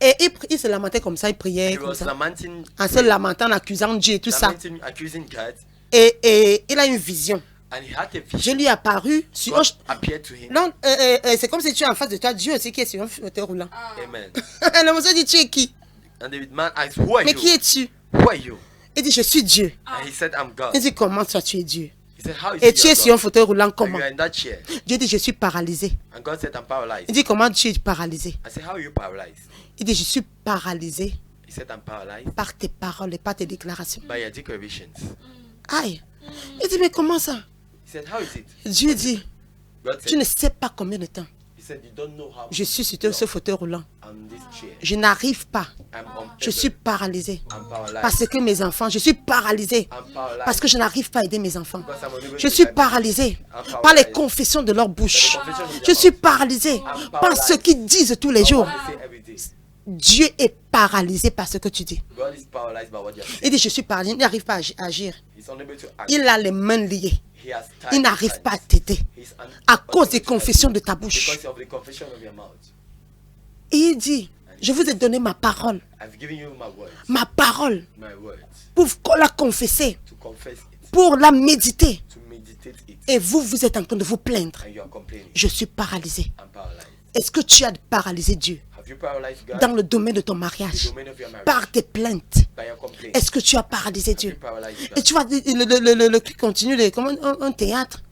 Speaker 1: et il se lamentait comme ça, il priait
Speaker 2: He
Speaker 1: comme
Speaker 2: was
Speaker 1: ça.
Speaker 2: lamenting,
Speaker 1: En se lamentant, en accusant Dieu et tout ça.
Speaker 2: lamenting, accusing God.
Speaker 1: Et il a une vision.
Speaker 2: And he had a
Speaker 1: Je
Speaker 2: vision.
Speaker 1: lui ai apparu sur un...
Speaker 2: God appeared to him.
Speaker 1: Non, c'est comme si tu es en face de toi, Dieu aussi qui est sur un fauteuil roulant.
Speaker 2: Amen.
Speaker 1: Le monsieur dit, tu es qui?
Speaker 2: And the man asked, Who are
Speaker 1: Mais qui
Speaker 2: you?
Speaker 1: es-tu?
Speaker 2: Who are you?
Speaker 1: Il dit, je suis Dieu.
Speaker 2: And he said, I'm God.
Speaker 1: Il dit, comment toi tu es Dieu?
Speaker 2: He said, How is
Speaker 1: Et
Speaker 2: it
Speaker 1: tu es
Speaker 2: you
Speaker 1: sur un
Speaker 2: are God?
Speaker 1: fauteuil roulant
Speaker 2: And
Speaker 1: comment?
Speaker 2: you are in that chair.
Speaker 1: Dieu dit, je suis paralysé.
Speaker 2: And God said, I'm paralyzed.
Speaker 1: Il dit, comment tu es paralysé?
Speaker 2: I said, How are you paralyzed?
Speaker 1: Il dit, je suis paralysé
Speaker 2: He said, I'm paralyzed
Speaker 1: par tes paroles et par tes déclarations.
Speaker 2: by your declarations.
Speaker 1: Aïe. Il dit, mais comment ça?
Speaker 2: He said, How is it?
Speaker 1: Dieu dit,
Speaker 2: God
Speaker 1: tu
Speaker 2: said,
Speaker 1: ne sais pas combien de temps
Speaker 2: He said, You don't know how
Speaker 1: je suis sur ce fauteuil roulant.
Speaker 2: on this chair.
Speaker 1: Je n'arrive pas.
Speaker 2: I'm
Speaker 1: Je suis
Speaker 2: unable.
Speaker 1: paralysé.
Speaker 2: I'm paralyzed.
Speaker 1: Parce que mes enfants, je suis paralysé.
Speaker 2: I'm paralyzed.
Speaker 1: Parce que je n'arrive pas à aider mes enfants.
Speaker 2: Because I'm unable
Speaker 1: Je
Speaker 2: to
Speaker 1: suis
Speaker 2: find-
Speaker 1: paralysé
Speaker 2: I'm
Speaker 1: par les
Speaker 2: paralyzed.
Speaker 1: confessions de leur bouche.
Speaker 2: By the confession of
Speaker 1: Je
Speaker 2: their
Speaker 1: suis
Speaker 2: mouth.
Speaker 1: paralysé
Speaker 2: I'm
Speaker 1: par
Speaker 2: paralyzed.
Speaker 1: ce qu'ils disent tous les jours.
Speaker 2: What they say every day.
Speaker 1: Dieu est paralysé par ce que tu dis.
Speaker 2: God is paralyzed by what you are saying.
Speaker 1: Il dit, je suis paralysé, il n'arrive pas à agir.
Speaker 2: He's unable to act.
Speaker 1: Il a les mains liées.
Speaker 2: He has tied
Speaker 1: Il n'arrive
Speaker 2: his
Speaker 1: pas à
Speaker 2: hands.
Speaker 1: t'aider
Speaker 2: He's
Speaker 1: à cause des
Speaker 2: unable to
Speaker 1: confessions
Speaker 2: act.
Speaker 1: de ta bouche.
Speaker 2: Because of the confession of your mouth.
Speaker 1: Et il dit, je vous ai donné ma parole.
Speaker 2: I've given you my words.
Speaker 1: Ma parole
Speaker 2: My words.
Speaker 1: pour la confesser,
Speaker 2: To confess it.
Speaker 1: pour la méditer.
Speaker 2: To meditate it.
Speaker 1: Et vous, vous êtes en train de vous plaindre.
Speaker 2: And you are complaining.
Speaker 1: Je suis paralysé.
Speaker 2: I'm paralyzed.
Speaker 1: Est-ce que tu as paralysé Dieu
Speaker 2: Have you paralyzed God?
Speaker 1: dans le domaine de ton
Speaker 2: The
Speaker 1: mariage
Speaker 2: domain of your marriage.
Speaker 1: par tes plaintes?
Speaker 2: By your complaint.
Speaker 1: Est-ce que tu as paralysé
Speaker 2: Have you
Speaker 1: Dieu?
Speaker 2: paralyzed
Speaker 1: Et
Speaker 2: God?
Speaker 1: tu vois, le cri continue comme un théâtre.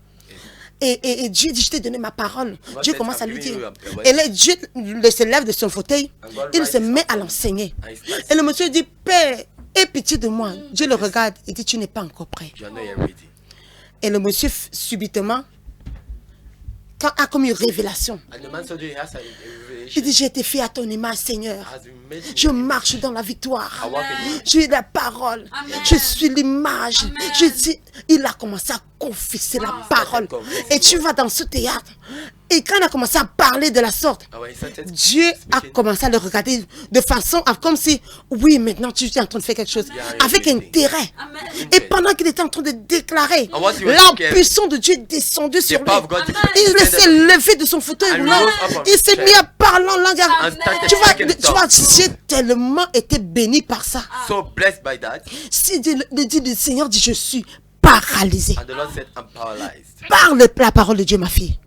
Speaker 1: Et Dieu dit, je t'ai donné ma parole. Dieu commence à lui dire. Et là, Dieu se lève de son fauteuil. Il se met à l'enseigner.
Speaker 2: And he starts,
Speaker 1: Et le monsieur dit, Père, aie pitié de moi. Dieu le regarde et dit, tu n'es pas encore prêt.
Speaker 2: You are not yet ready.
Speaker 1: Et le monsieur, subitement, a comme une révélation.
Speaker 2: And the man suddenly has a
Speaker 1: Il
Speaker 2: revelation.
Speaker 1: dit, j'ai été fait à ton image, Seigneur.
Speaker 2: Has been made in
Speaker 1: Je marche dans la victoire.
Speaker 2: I walk in it.
Speaker 1: Je suis la parole. Je suis l'image. Il a commencé à confesser la parole. Et tu vas dans ce théâtre. Et quand on a commencé à parler de la sorte, Dieu a commencé à le regarder de façon comme si, oui, maintenant tu es en train de faire quelque chose avec intérêt. Et pendant qu'il était en train de déclarer, la puissance de Dieu est descendue sur lui. Il s'est levé de son fauteuil roulant. Il s'est mis à parler en langue. Tu vois, j'ai tellement été béni par ça. Si le Seigneur dit, je suis paralysé. Parle la parole de Dieu, ma fille.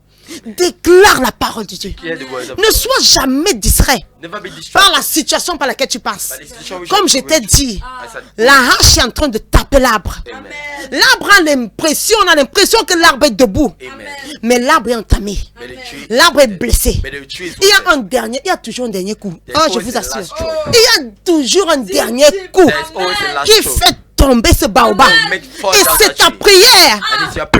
Speaker 1: Déclare la parole de Dieu. Ne sois jamais distrait par la situation par laquelle tu passes. Comme je t'ai dit, la hache est en train de taper l'arbre. L'arbre a l'impression, on a l'impression que l'arbre est debout. Mais l'arbre est entamé. L'arbre est blessé. Il y a toujours un dernier coup. Oh, je vous assure. Il y a toujours un dernier coup qui fait tomber ce baobab. Et c'est ta prière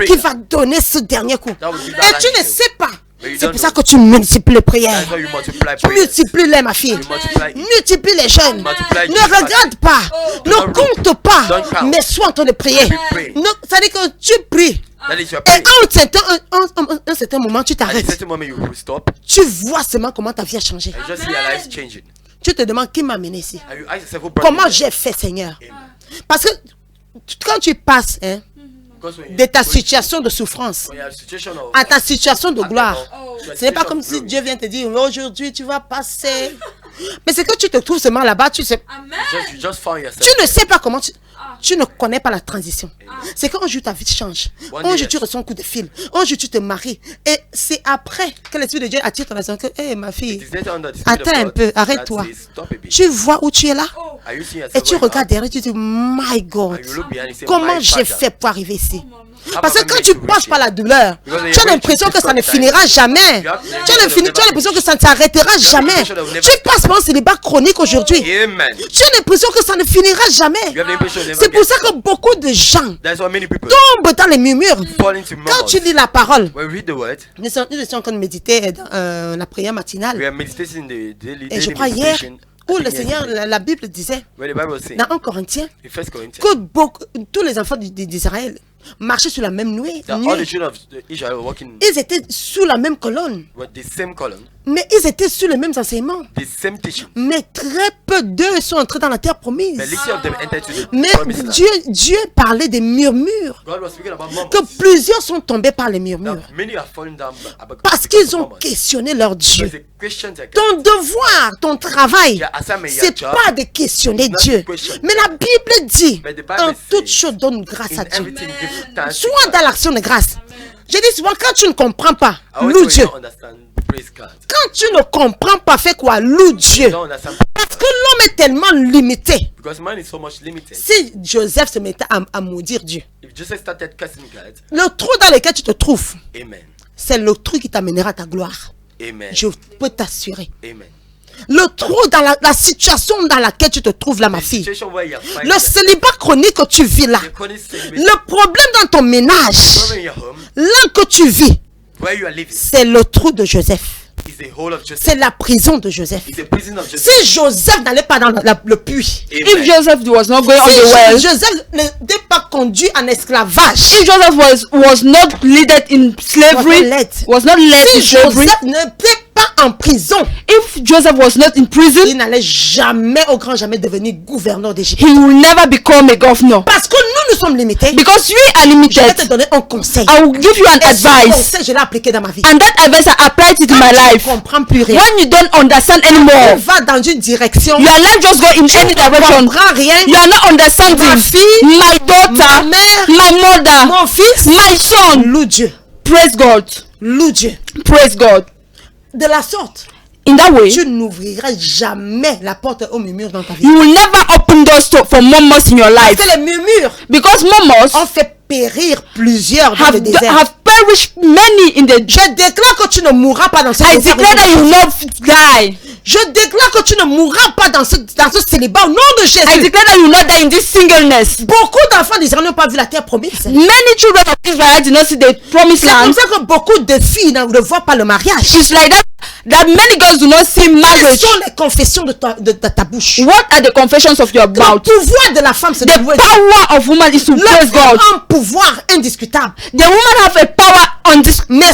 Speaker 1: qui va donner ce dernier coup. Et tu ne sais pas. C'est pour ça que tu multiplies les prières. Tu multiplies-les, ma fille. Multiplie les jeunes. Ne regarde pas. Ne compte pas. Mais sois en train de prier. Ça veut dire que tu pries. Et à un certain moment, tu t'arrêtes. Tu vois seulement comment ta vie a changé. Tu te demandes qui m'a amené ici. Comment j'ai fait, Seigneur? Parce que quand tu passes de ta situation de souffrance à ta situation de gloire, ce n'est pas comme si Dieu vient te dire aujourd'hui tu vas passer. Mais c'est que tu te trouves seulement là-bas, tu sais. Tu ne sais pas comment tu ne connais pas la transition. C'est qu'un jour ta vie change. Un jour tu reçois un coup de fil. Un jour tu te maries. Et c'est après que l'Esprit de Dieu attire ton attention que, hé ma fille, attends un peu, arrête-toi. Tu vois où tu es là? Et tu regardes derrière, tu te dis, my God, comment j'ai fait pour arriver ici? Parce que quand tu passes par la douleur, tu as l'impression que ça ne finira jamais. Tu as l'impression que ça ne s'arrêtera jamais. Tu passes par un célibat chronique aujourd'hui. Tu as l'impression que ça ne finira jamais. C'est pour ça que beaucoup de gens tombent dans les murmures. Quand tu lis la parole, nous sommes en train de méditer dans la prière matinale. Et je crois hier, où le Seigneur, la Bible disait, dans 1 Corinthiens, que tous les enfants d'Israël marchaient sur la même nuée. Ils étaient sous la même colonne. Mais ils étaient sur les mêmes enseignements. Mais très peu d'eux sont entrés dans la terre promise. Mais Dieu parlait des murmures. Que plusieurs sont tombés par les murmures. Parce qu'ils ont questionné leur Dieu. Ton devoir, ton travail, c'est pas de questionner Dieu. Mais la Bible dit, en toute chose donne grâce à Dieu. Sois dans l'action de grâce. Je dis souvent, quand tu ne comprends pas, loue Dieu. Quand tu ne comprends pas, fais quoi? Loue Dieu. Parce que l'homme est tellement limité. Si Joseph se mettait à maudire Dieu, le trou dans lequel tu te trouves, c'est le trou qui t'amènera à ta gloire. Je peux t'assurer. Le trou dans la situation dans laquelle tu te trouves là, ma fille. Le célibat chronique que tu vis là. Le problème dans ton ménage. Là que tu vis. C'est le trou de Joseph. C'est la prison de Joseph. Si Joseph n'allait pas dans le puits.
Speaker 3: If Joseph was not going on the well.
Speaker 1: Joseph n'était pas conduit en esclavage.
Speaker 3: If Joseph was not led in slavery. Was not led in slavery.
Speaker 1: Joseph n'était pas en prison.
Speaker 3: If Joseph was not in prison.
Speaker 1: Il n'allait jamais, au grand jamais, devenir gouverneur d'Égypte.
Speaker 3: He will never become a governor.
Speaker 1: Parce que nous sommes limités.
Speaker 3: Because we are limited.
Speaker 1: Je vais te donner un conseil.
Speaker 3: I will give you an advice.
Speaker 1: Ce conseil, je l'ai appliqué dans ma vie.
Speaker 3: And that advice I applied it in my life.
Speaker 1: Tu ne comprends plus rien.
Speaker 3: When you don't understand anymore.
Speaker 1: Tu vas dans une direction.
Speaker 3: Your life just go in any direction.
Speaker 1: Tu ne comprends rien.
Speaker 3: You are not understanding.
Speaker 1: Ma fille,
Speaker 3: my daughter,
Speaker 1: ma mère,
Speaker 3: my mother,
Speaker 1: mon fils,
Speaker 3: my son.
Speaker 1: Loue Dieu.
Speaker 3: Praise God.
Speaker 1: Loue Dieu.
Speaker 3: Praise God.
Speaker 1: De la sorte.
Speaker 3: In that way,
Speaker 1: tu n'ouvriras jamais la porte au murmure dans ta vie.
Speaker 3: You will never open doors for murmurs in your life.
Speaker 1: Parce que les murmures,
Speaker 3: because murmurs,
Speaker 1: ont fait périr plusieurs dans le désert.
Speaker 3: Have perished many in the.
Speaker 1: Je déclare que tu ne mourras pas dans ce désert.
Speaker 3: I declare that you will not die.
Speaker 1: Je déclare que tu ne mourras pas dans ce célibat au nom de Jésus.
Speaker 3: I declare that you will not die in this singleness.
Speaker 1: Beaucoup d'enfants d'Israël n'ont pas vu la terre promise.
Speaker 3: Many children of Israel did not see the promised land.
Speaker 1: C'est comme ça que beaucoup de filles ne voient pas le mariage.
Speaker 3: It's like that many girls do not see marriage.
Speaker 1: Quelles sont les confessions de ta bouche?
Speaker 3: What are the confessions of your mouth?
Speaker 1: Le pouvoir de la femme, c'est
Speaker 3: the power of woman is to praise God.
Speaker 1: Un pouvoir indiscutable.
Speaker 3: The woman have a power on this,
Speaker 1: Mais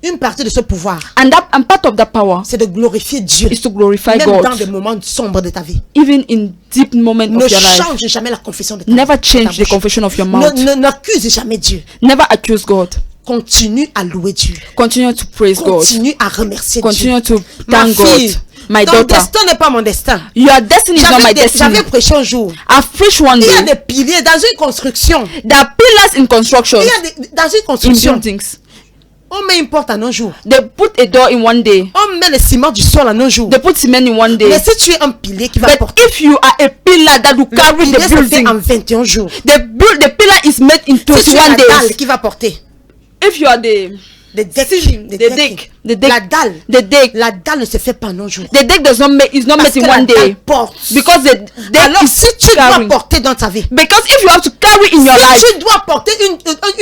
Speaker 1: une partie de ce pouvoir,
Speaker 3: and part of that power
Speaker 1: c'est de glorifier Dieu.
Speaker 3: is to glorify
Speaker 1: Même
Speaker 3: God,
Speaker 1: dans des moments sombres de ta vie.
Speaker 3: even in deep moments
Speaker 1: Ne
Speaker 3: of your life.
Speaker 1: change jamais la confession de ta
Speaker 3: Never
Speaker 1: ta
Speaker 3: change the
Speaker 1: bouche.
Speaker 3: confession of your mouth.
Speaker 1: N'accuse jamais Dieu.
Speaker 3: Never accuse God.
Speaker 1: Continue à louer Dieu.
Speaker 3: Continue to praise God.
Speaker 1: Continue à remercier Dieu.
Speaker 3: Continue to
Speaker 1: Ma
Speaker 3: thank
Speaker 1: fille,
Speaker 3: God. My
Speaker 1: ton
Speaker 3: daughter,
Speaker 1: destin n'est pas mon destin.
Speaker 3: your destiny is not my destiny.
Speaker 1: J'avais prêché un jour.
Speaker 3: I've preached one
Speaker 1: Il y a
Speaker 3: day.
Speaker 1: des piliers dans une construction.
Speaker 3: There are pillars in construction,
Speaker 1: Il y a dans une
Speaker 3: in
Speaker 1: construction.
Speaker 3: buildings.
Speaker 1: On met une porte en un jour.
Speaker 3: They put a door in one day.
Speaker 1: On met le ciment du sol en un jour.
Speaker 3: They put cement in one day.
Speaker 1: Mais si tu es un pilier qui va
Speaker 3: But
Speaker 1: porter,
Speaker 3: if you are a pillar that will
Speaker 1: le
Speaker 3: carry
Speaker 1: pilier
Speaker 3: the
Speaker 1: se fait
Speaker 3: building,
Speaker 1: en 21 jours.
Speaker 3: the pillar is made in
Speaker 1: Si tu es
Speaker 3: 21
Speaker 1: la dalle
Speaker 3: days.
Speaker 1: qui va porter,
Speaker 3: If you are the deck,
Speaker 1: la dalle ne se fait pas en un jour.
Speaker 3: the deck is not made
Speaker 1: Parce que
Speaker 3: in
Speaker 1: la
Speaker 3: one
Speaker 1: dalle
Speaker 3: day,
Speaker 1: porte.
Speaker 3: because the deck
Speaker 1: Alors
Speaker 3: is
Speaker 1: si tu dois
Speaker 3: carrying.
Speaker 1: porter dans ta vie,
Speaker 3: Because if you have to carry in your life,
Speaker 1: si tu dois porter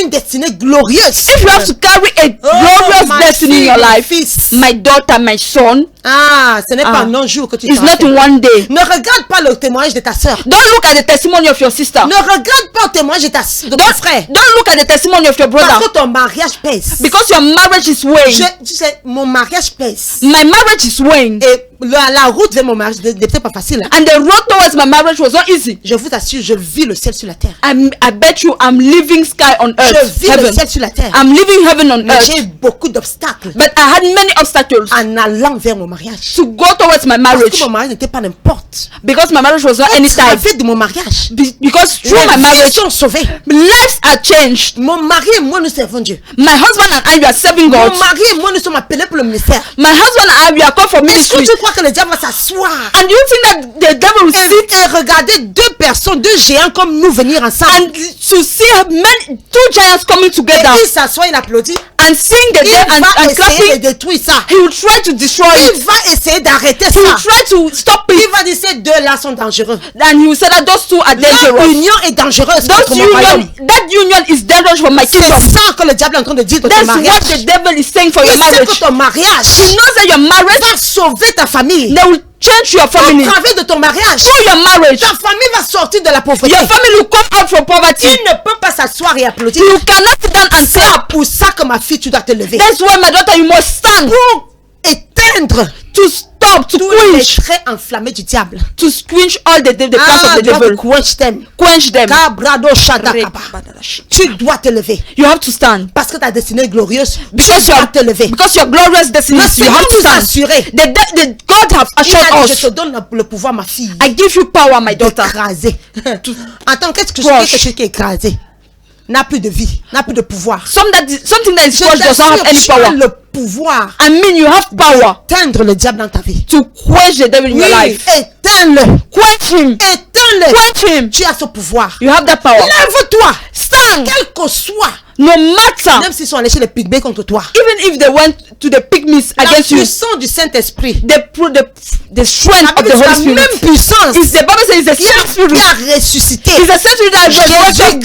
Speaker 1: une destinée glorieuse,
Speaker 3: if you have to carry a glorious
Speaker 1: ma
Speaker 3: destiny in
Speaker 1: fille,
Speaker 3: your
Speaker 1: mon
Speaker 3: life,
Speaker 1: fils.
Speaker 3: my daughter, my son,
Speaker 1: ce n'est pas en un jour que tu
Speaker 3: it's
Speaker 1: t'en
Speaker 3: not in one day.
Speaker 1: Ne regarde pas le témoignage de ta sœur.
Speaker 3: Don't look at the testimony of your sister.
Speaker 1: Ne regarde pas le témoignage de ton frère.
Speaker 3: Don't look at the testimony of your
Speaker 1: Parce
Speaker 3: brother.
Speaker 1: que ton mariage pèse.
Speaker 3: Because your marriage is weighing.
Speaker 1: Tu sais, mon mariage pèse.
Speaker 3: My marriage is weighing.
Speaker 1: Et la route vers mon mariage n'était pas facile.
Speaker 3: And the road towards my marriage was not easy.
Speaker 1: Je vous assure, je vis le ciel sur la terre.
Speaker 3: I bet you I'm living sky on
Speaker 1: Je
Speaker 3: earth.
Speaker 1: vis le
Speaker 3: Heaven.
Speaker 1: ciel sur la terre.
Speaker 3: I'm living heaven on
Speaker 1: Mais
Speaker 3: earth.
Speaker 1: j'ai eu beaucoup d'obstacles
Speaker 3: But I had many obstacles
Speaker 1: en allant vers mon mariage.
Speaker 3: to go towards my
Speaker 1: Parce
Speaker 3: marriage.
Speaker 1: que mon mariage n'était pas n'importe.
Speaker 3: Because my marriage was not any type.
Speaker 1: Fait de mon mariage.
Speaker 3: Because through
Speaker 1: Les
Speaker 3: my
Speaker 1: vies
Speaker 3: marriage,
Speaker 1: sont sauvées.
Speaker 3: lives are changed.
Speaker 1: Mon mari et moi, nous servons Dieu.
Speaker 3: My husband and I, we are serving
Speaker 1: Mon
Speaker 3: God.
Speaker 1: mari et moi, nous sommes appelés pour le ministère.
Speaker 3: My husband and I, we are called for
Speaker 1: Est-ce que
Speaker 3: ministry.
Speaker 1: tu crois que le diable va s'asseoir
Speaker 3: And you think that the devil will sit
Speaker 1: et regarder deux personnes, deux géants comme nous venir ensemble?
Speaker 3: and to see two giants coming
Speaker 1: Et
Speaker 3: together
Speaker 1: il s'assoit, il applaudit.
Speaker 3: and seeing the
Speaker 1: Il
Speaker 3: dead
Speaker 1: va
Speaker 3: and
Speaker 1: essayer de
Speaker 3: clapping?
Speaker 1: détruire ça.
Speaker 3: He will try to destroy
Speaker 1: Il
Speaker 3: it.
Speaker 1: va essayer d'arrêter
Speaker 3: He will
Speaker 1: ça.
Speaker 3: try to stop
Speaker 1: Il
Speaker 3: it.
Speaker 1: va dire ces deux-là sont dangereux.
Speaker 3: And he will say that those two are dangerous.
Speaker 1: L'union est dangereuse contre
Speaker 3: Those
Speaker 1: mon royaume.
Speaker 3: that union is dangerous for my
Speaker 1: C'est
Speaker 3: kingdom.
Speaker 1: ça que le diable est en train de dire de ton
Speaker 3: That's
Speaker 1: mariage.
Speaker 3: what the devil is saying for
Speaker 1: Il
Speaker 3: your
Speaker 1: sait
Speaker 3: marriage.
Speaker 1: que ton mariage
Speaker 3: He knows that your marriage,
Speaker 1: va sauver ta famille.
Speaker 3: they will change your family.
Speaker 1: Au travers de ton mariage,
Speaker 3: Through your marriage,
Speaker 1: ta famille va sortir de la pauvreté.
Speaker 3: your family will come out from poverty.
Speaker 1: Il ne peut pas s'asseoir et applaudir.
Speaker 3: You cannot sit down and
Speaker 1: C'est
Speaker 3: clap.
Speaker 1: pour ça que ma fille, tu dois te lever.
Speaker 3: That's why my daughter, you must stand
Speaker 1: Pour éteindre
Speaker 3: to stop, to
Speaker 1: tous les
Speaker 3: quench,
Speaker 1: traits enflammés du diable.
Speaker 3: to quench all the plans of the
Speaker 1: tu dois te
Speaker 3: devil.
Speaker 1: quench them.
Speaker 3: Quench them.
Speaker 1: Kabrado shadakaba. Tu dois te lever.
Speaker 3: You have to stand
Speaker 1: Parce que ta destinée est glorieuse.
Speaker 3: because
Speaker 1: Tu dois te lever.
Speaker 3: because your glorious destiny.
Speaker 1: Le
Speaker 3: You
Speaker 1: Seigneur
Speaker 3: have to
Speaker 1: nous a
Speaker 3: stand.
Speaker 1: assuré.
Speaker 3: The God have
Speaker 1: Il a
Speaker 3: assured
Speaker 1: dit, je te
Speaker 3: us.
Speaker 1: donne le pouvoir, ma fille.
Speaker 3: I give you power, my daughter.
Speaker 1: Écrasé. Attends, qu'est-ce que
Speaker 3: Crush.
Speaker 1: c'est qui est écrasé? N'a plus de vie, n'a plus de pouvoir.
Speaker 3: Something that is
Speaker 1: Je
Speaker 3: crushed does not have any
Speaker 1: t'assure, tu as
Speaker 3: power.
Speaker 1: le pouvoir
Speaker 3: I mean, you have power
Speaker 1: d'éteindre le diable dans ta vie.
Speaker 3: to quench the devil in your
Speaker 1: Oui,
Speaker 3: life.
Speaker 1: éteins-le.
Speaker 3: Quench him.
Speaker 1: Éteins-le.
Speaker 3: Quench him.
Speaker 1: Tu as ce pouvoir.
Speaker 3: You have that power.
Speaker 1: Lève-toi.
Speaker 3: Stand.
Speaker 1: Quel que soit.
Speaker 3: No matter.
Speaker 1: Même s'ils sont allés chez les pygmées contre toi.
Speaker 3: Even if they went to the pygmies
Speaker 1: La
Speaker 3: against you,
Speaker 1: puissance du Saint-Esprit.
Speaker 3: the strength of the
Speaker 1: C'est
Speaker 3: Holy
Speaker 1: la
Speaker 3: Spirit.
Speaker 1: même puissance
Speaker 3: Is the Bible says it's the same
Speaker 1: qui
Speaker 3: spirit.
Speaker 1: a ressuscité.
Speaker 3: It's the same spirit that resurrected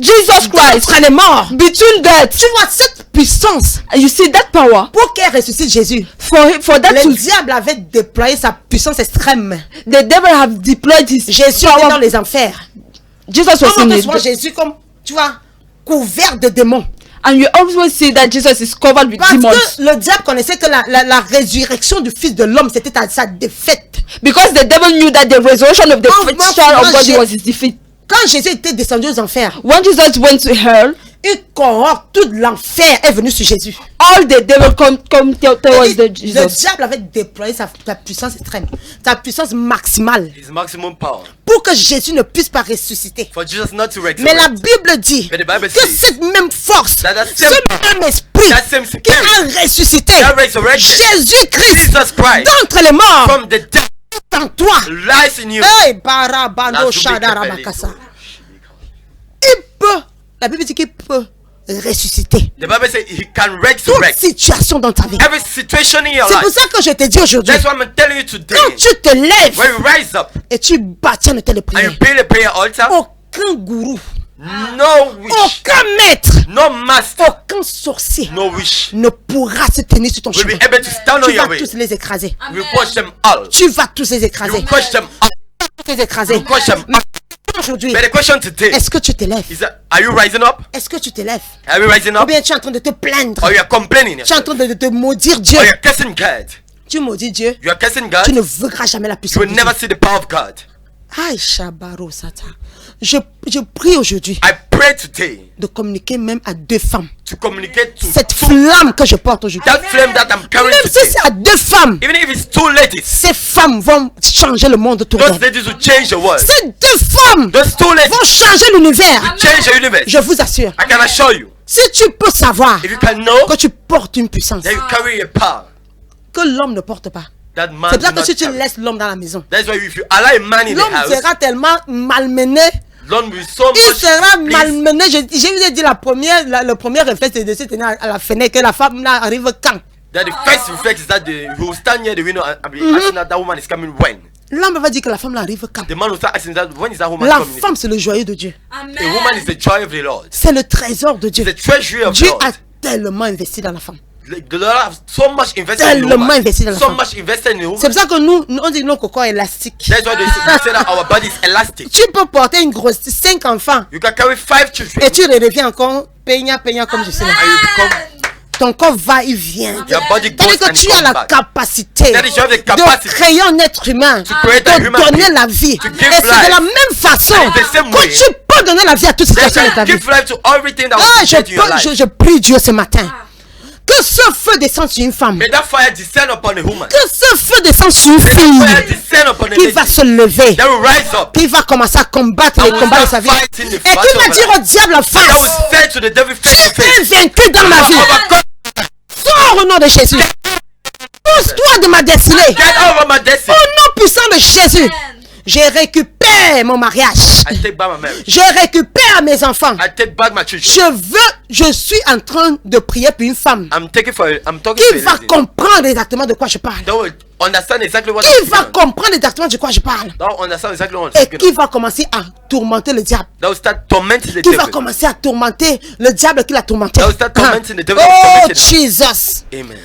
Speaker 3: Jesus Christ
Speaker 1: Entre les morts.
Speaker 3: between death.
Speaker 1: Tu vois cette puissance.
Speaker 3: And you see that power
Speaker 1: Pour qu'elle ressuscite Jésus.
Speaker 3: for that
Speaker 1: Le
Speaker 3: to
Speaker 1: diable avait déployé sa puissance extrême.
Speaker 3: the devil have deployed his
Speaker 1: Jésus était dans
Speaker 3: power.
Speaker 1: les enfers.
Speaker 3: Jesus was
Speaker 1: Comment
Speaker 3: in
Speaker 1: on
Speaker 3: it.
Speaker 1: voit Jésus comme, tu vois, couvert de démons.
Speaker 3: And you always see that Jesus is covered with
Speaker 1: Parce
Speaker 3: demons.
Speaker 1: que le diable connaissait que la résurrection du Fils de l'homme, c'était sa défaite.
Speaker 3: Because the devil knew that the resurrection of the Son of God was his defeat.
Speaker 1: Quand Jésus était descendu aux enfers,
Speaker 3: When Jesus went to hell,
Speaker 1: une cohorte, tout l'enfer est venu sur Jésus.
Speaker 3: all the devil come towards
Speaker 1: Le
Speaker 3: Jesus.
Speaker 1: diable avait déployé sa puissance extrême, sa puissance maximale,
Speaker 2: His maximum power.
Speaker 1: pour que Jésus ne puisse pas ressusciter.
Speaker 2: For Jesus not to resurrect.
Speaker 1: Mais la Bible dit
Speaker 2: But the Bible
Speaker 1: que
Speaker 2: says
Speaker 1: cette même force,
Speaker 2: that
Speaker 1: ce
Speaker 2: same
Speaker 1: même esprit
Speaker 2: that same
Speaker 1: qui
Speaker 2: spirit
Speaker 1: a ressuscité
Speaker 2: that resurrected
Speaker 1: Jésus-Christ
Speaker 2: Jesus Christ
Speaker 1: d'entre les morts
Speaker 2: from the dead
Speaker 1: en toi.
Speaker 2: lies in you.
Speaker 1: Hey, barabano shadaramakasa. Il peut, la Bible dit qu'il peut ressusciter
Speaker 2: The Bible says he can
Speaker 1: toute
Speaker 2: resurrect
Speaker 1: situation dans ta vie.
Speaker 2: every situation in your
Speaker 1: C'est pour
Speaker 2: life.
Speaker 1: ça que je te dis aujourd'hui,
Speaker 2: That's what I'm telling you today.
Speaker 1: quand tu te lèves
Speaker 2: When you rise up
Speaker 1: et tu bâtis un hôtel de
Speaker 2: and
Speaker 1: prière,
Speaker 2: you build a prayer altar,
Speaker 1: aucun gourou,
Speaker 2: no wish,
Speaker 1: aucun maître,
Speaker 2: no master,
Speaker 1: aucun sorcier
Speaker 2: no wish
Speaker 1: ne pourra se tenir sur ton
Speaker 2: will be
Speaker 1: chemin.
Speaker 2: able to stand on
Speaker 1: Tu
Speaker 2: your
Speaker 1: vas
Speaker 2: way.
Speaker 1: tous les écraser.
Speaker 2: We will crush them all.
Speaker 1: Tu vas tous les
Speaker 2: You
Speaker 1: écraser.
Speaker 2: will crush them all.
Speaker 1: Tous les écraser.
Speaker 2: You will crush them all.
Speaker 1: aujourd'hui,
Speaker 2: But the question today
Speaker 1: est-ce que tu te lèves?
Speaker 2: is that, are you rising up?
Speaker 1: Est-ce que tu te lèves?
Speaker 2: Are you rising
Speaker 1: Ou
Speaker 2: up?
Speaker 1: bien tu es en train de te plaindre?
Speaker 2: Or you are complaining?
Speaker 1: Tu es en train de te maudire Dieu.
Speaker 2: Or you are cursing God?
Speaker 1: Tu maudis Dieu.
Speaker 2: You are cursing God?
Speaker 1: Tu ne verras jamais la
Speaker 2: You
Speaker 1: puissance
Speaker 2: will
Speaker 1: de
Speaker 2: never
Speaker 1: Dieu.
Speaker 2: see the power of God.
Speaker 1: Aïe, Shabaro Sata. Je prie aujourd'hui
Speaker 2: I pray today
Speaker 1: de communiquer même à 2 femmes.
Speaker 2: to communicate to
Speaker 1: Cette flamme que je porte aujourd'hui.
Speaker 2: that flame that I'm carrying
Speaker 1: Même si
Speaker 2: today.
Speaker 1: c'est à 2 femmes,
Speaker 2: Even if it's 2 ladies,
Speaker 1: ces femmes vont changer le monde autour
Speaker 2: those
Speaker 1: d'elles.
Speaker 2: ladies will change the world.
Speaker 1: Ces 2 femmes
Speaker 2: Those 2 ladies
Speaker 1: vont changer l'univers.
Speaker 2: change the universe.
Speaker 1: Je vous assure.
Speaker 2: I can assure you.
Speaker 1: Si tu peux savoir
Speaker 2: If you can know
Speaker 1: que tu portes une puissance
Speaker 2: that you carry a power
Speaker 1: que l'homme ne porte pas.
Speaker 2: that man
Speaker 1: C'est pour ça
Speaker 2: do
Speaker 1: que
Speaker 2: not
Speaker 1: si tu
Speaker 2: carry.
Speaker 1: laisses l'homme dans la maison,
Speaker 2: That's why if you allow a man in the
Speaker 1: l'homme
Speaker 2: house,
Speaker 1: sera tellement malmené.
Speaker 2: Lord will so
Speaker 1: Il
Speaker 2: much
Speaker 1: sera
Speaker 2: pleased.
Speaker 1: malmené. Je vous ai dit le premier réflexe c'est de se tenir à la fenêtre que la femme là arrive quand.
Speaker 2: That the first reflex is that he will stand near the window and be asking that that woman is coming when.
Speaker 1: L'homme va dire que la femme là arrive quand.
Speaker 2: The man will start asking that when is that woman
Speaker 1: La
Speaker 2: coming.
Speaker 1: femme c'est le joyeux de Dieu.
Speaker 2: A woman is the joy of the Lord.
Speaker 1: C'est le trésor de Dieu.
Speaker 2: The treasury of
Speaker 1: Dieu
Speaker 2: God.
Speaker 1: a tellement investi dans la femme.
Speaker 2: The Lord has so much invested in the
Speaker 1: Tellement
Speaker 2: woman.
Speaker 1: investi dans la
Speaker 2: So
Speaker 1: femme.
Speaker 2: much invested in the
Speaker 1: C'est
Speaker 2: woman.
Speaker 1: pour ça que nous on dit nos cocons élastiques.
Speaker 2: That's why they say that our body is elastic.
Speaker 1: Tu peux porter une grosse 5 enfants
Speaker 2: You can carry 5 children
Speaker 1: et tu redeviens encore peigna comme je sais là.
Speaker 2: and you become,
Speaker 1: Ton corps va et vient.
Speaker 2: your body goes
Speaker 1: C'est-à-dire que
Speaker 2: and
Speaker 1: tu
Speaker 2: it
Speaker 1: as
Speaker 2: comes
Speaker 1: la
Speaker 2: back.
Speaker 1: capacité
Speaker 2: That is, you have the
Speaker 1: de
Speaker 2: capacity
Speaker 1: créer un être humain,
Speaker 2: create a
Speaker 1: de
Speaker 2: human
Speaker 1: donner
Speaker 2: being,
Speaker 1: la vie.
Speaker 2: to
Speaker 1: Et
Speaker 2: give
Speaker 1: c'est de
Speaker 2: life.
Speaker 1: la même façon
Speaker 2: And it's the same
Speaker 1: que
Speaker 2: way.
Speaker 1: tu peux donner la vie à toute situation de ta vie.
Speaker 2: give life to everything that
Speaker 1: Ah,
Speaker 2: was created in your life.
Speaker 1: je prie Dieu ce matin. Que ce feu descende sur une femme.
Speaker 2: May that fire descend upon a woman.
Speaker 1: Que ce feu descende sur une
Speaker 2: Fire
Speaker 1: fille
Speaker 2: descend upon a
Speaker 1: qui
Speaker 2: lady.
Speaker 1: va se lever.
Speaker 2: That will rise up.
Speaker 1: Qui va commencer à combattre les
Speaker 2: will
Speaker 1: combats de
Speaker 2: start
Speaker 1: sa vie.
Speaker 2: fighting the
Speaker 1: Et qui
Speaker 2: battle
Speaker 1: va
Speaker 2: of
Speaker 1: dire
Speaker 2: her
Speaker 1: au diable en
Speaker 2: That will
Speaker 1: face:
Speaker 2: say to the devil face to
Speaker 1: tu
Speaker 2: face.
Speaker 1: es vaincu dans ma vie.
Speaker 2: Overcome.
Speaker 1: Sors au nom de Jésus. Pousse-toi de ma destinée.
Speaker 2: Get over my destiny.
Speaker 1: Au nom puissant de Jésus, je récupère mon mariage.
Speaker 2: I take back my marriage.
Speaker 1: Je récupère mes enfants.
Speaker 2: I take back my children.
Speaker 1: Je suis en train de prier pour une femme
Speaker 2: I'm talking
Speaker 1: qui
Speaker 2: to
Speaker 1: va
Speaker 2: a lady
Speaker 1: comprendre exactement de quoi je parle.
Speaker 2: that will understand exactly what
Speaker 1: Qui
Speaker 2: I'm
Speaker 1: va
Speaker 2: saying.
Speaker 1: comprendre exactement de quoi je parle.
Speaker 2: That will understand exactly what I'm
Speaker 1: Et
Speaker 2: speaking
Speaker 1: qui
Speaker 2: of.
Speaker 1: va commencer à tourmenter le diable.
Speaker 2: That will start tormenting the
Speaker 1: Qui va
Speaker 2: devil.
Speaker 1: commencer à tourmenter le diable qui l'a tourmenté.
Speaker 2: That will start tormenting the devil.
Speaker 1: Oh
Speaker 2: Tormenting him.
Speaker 1: Jesus.
Speaker 2: Amen.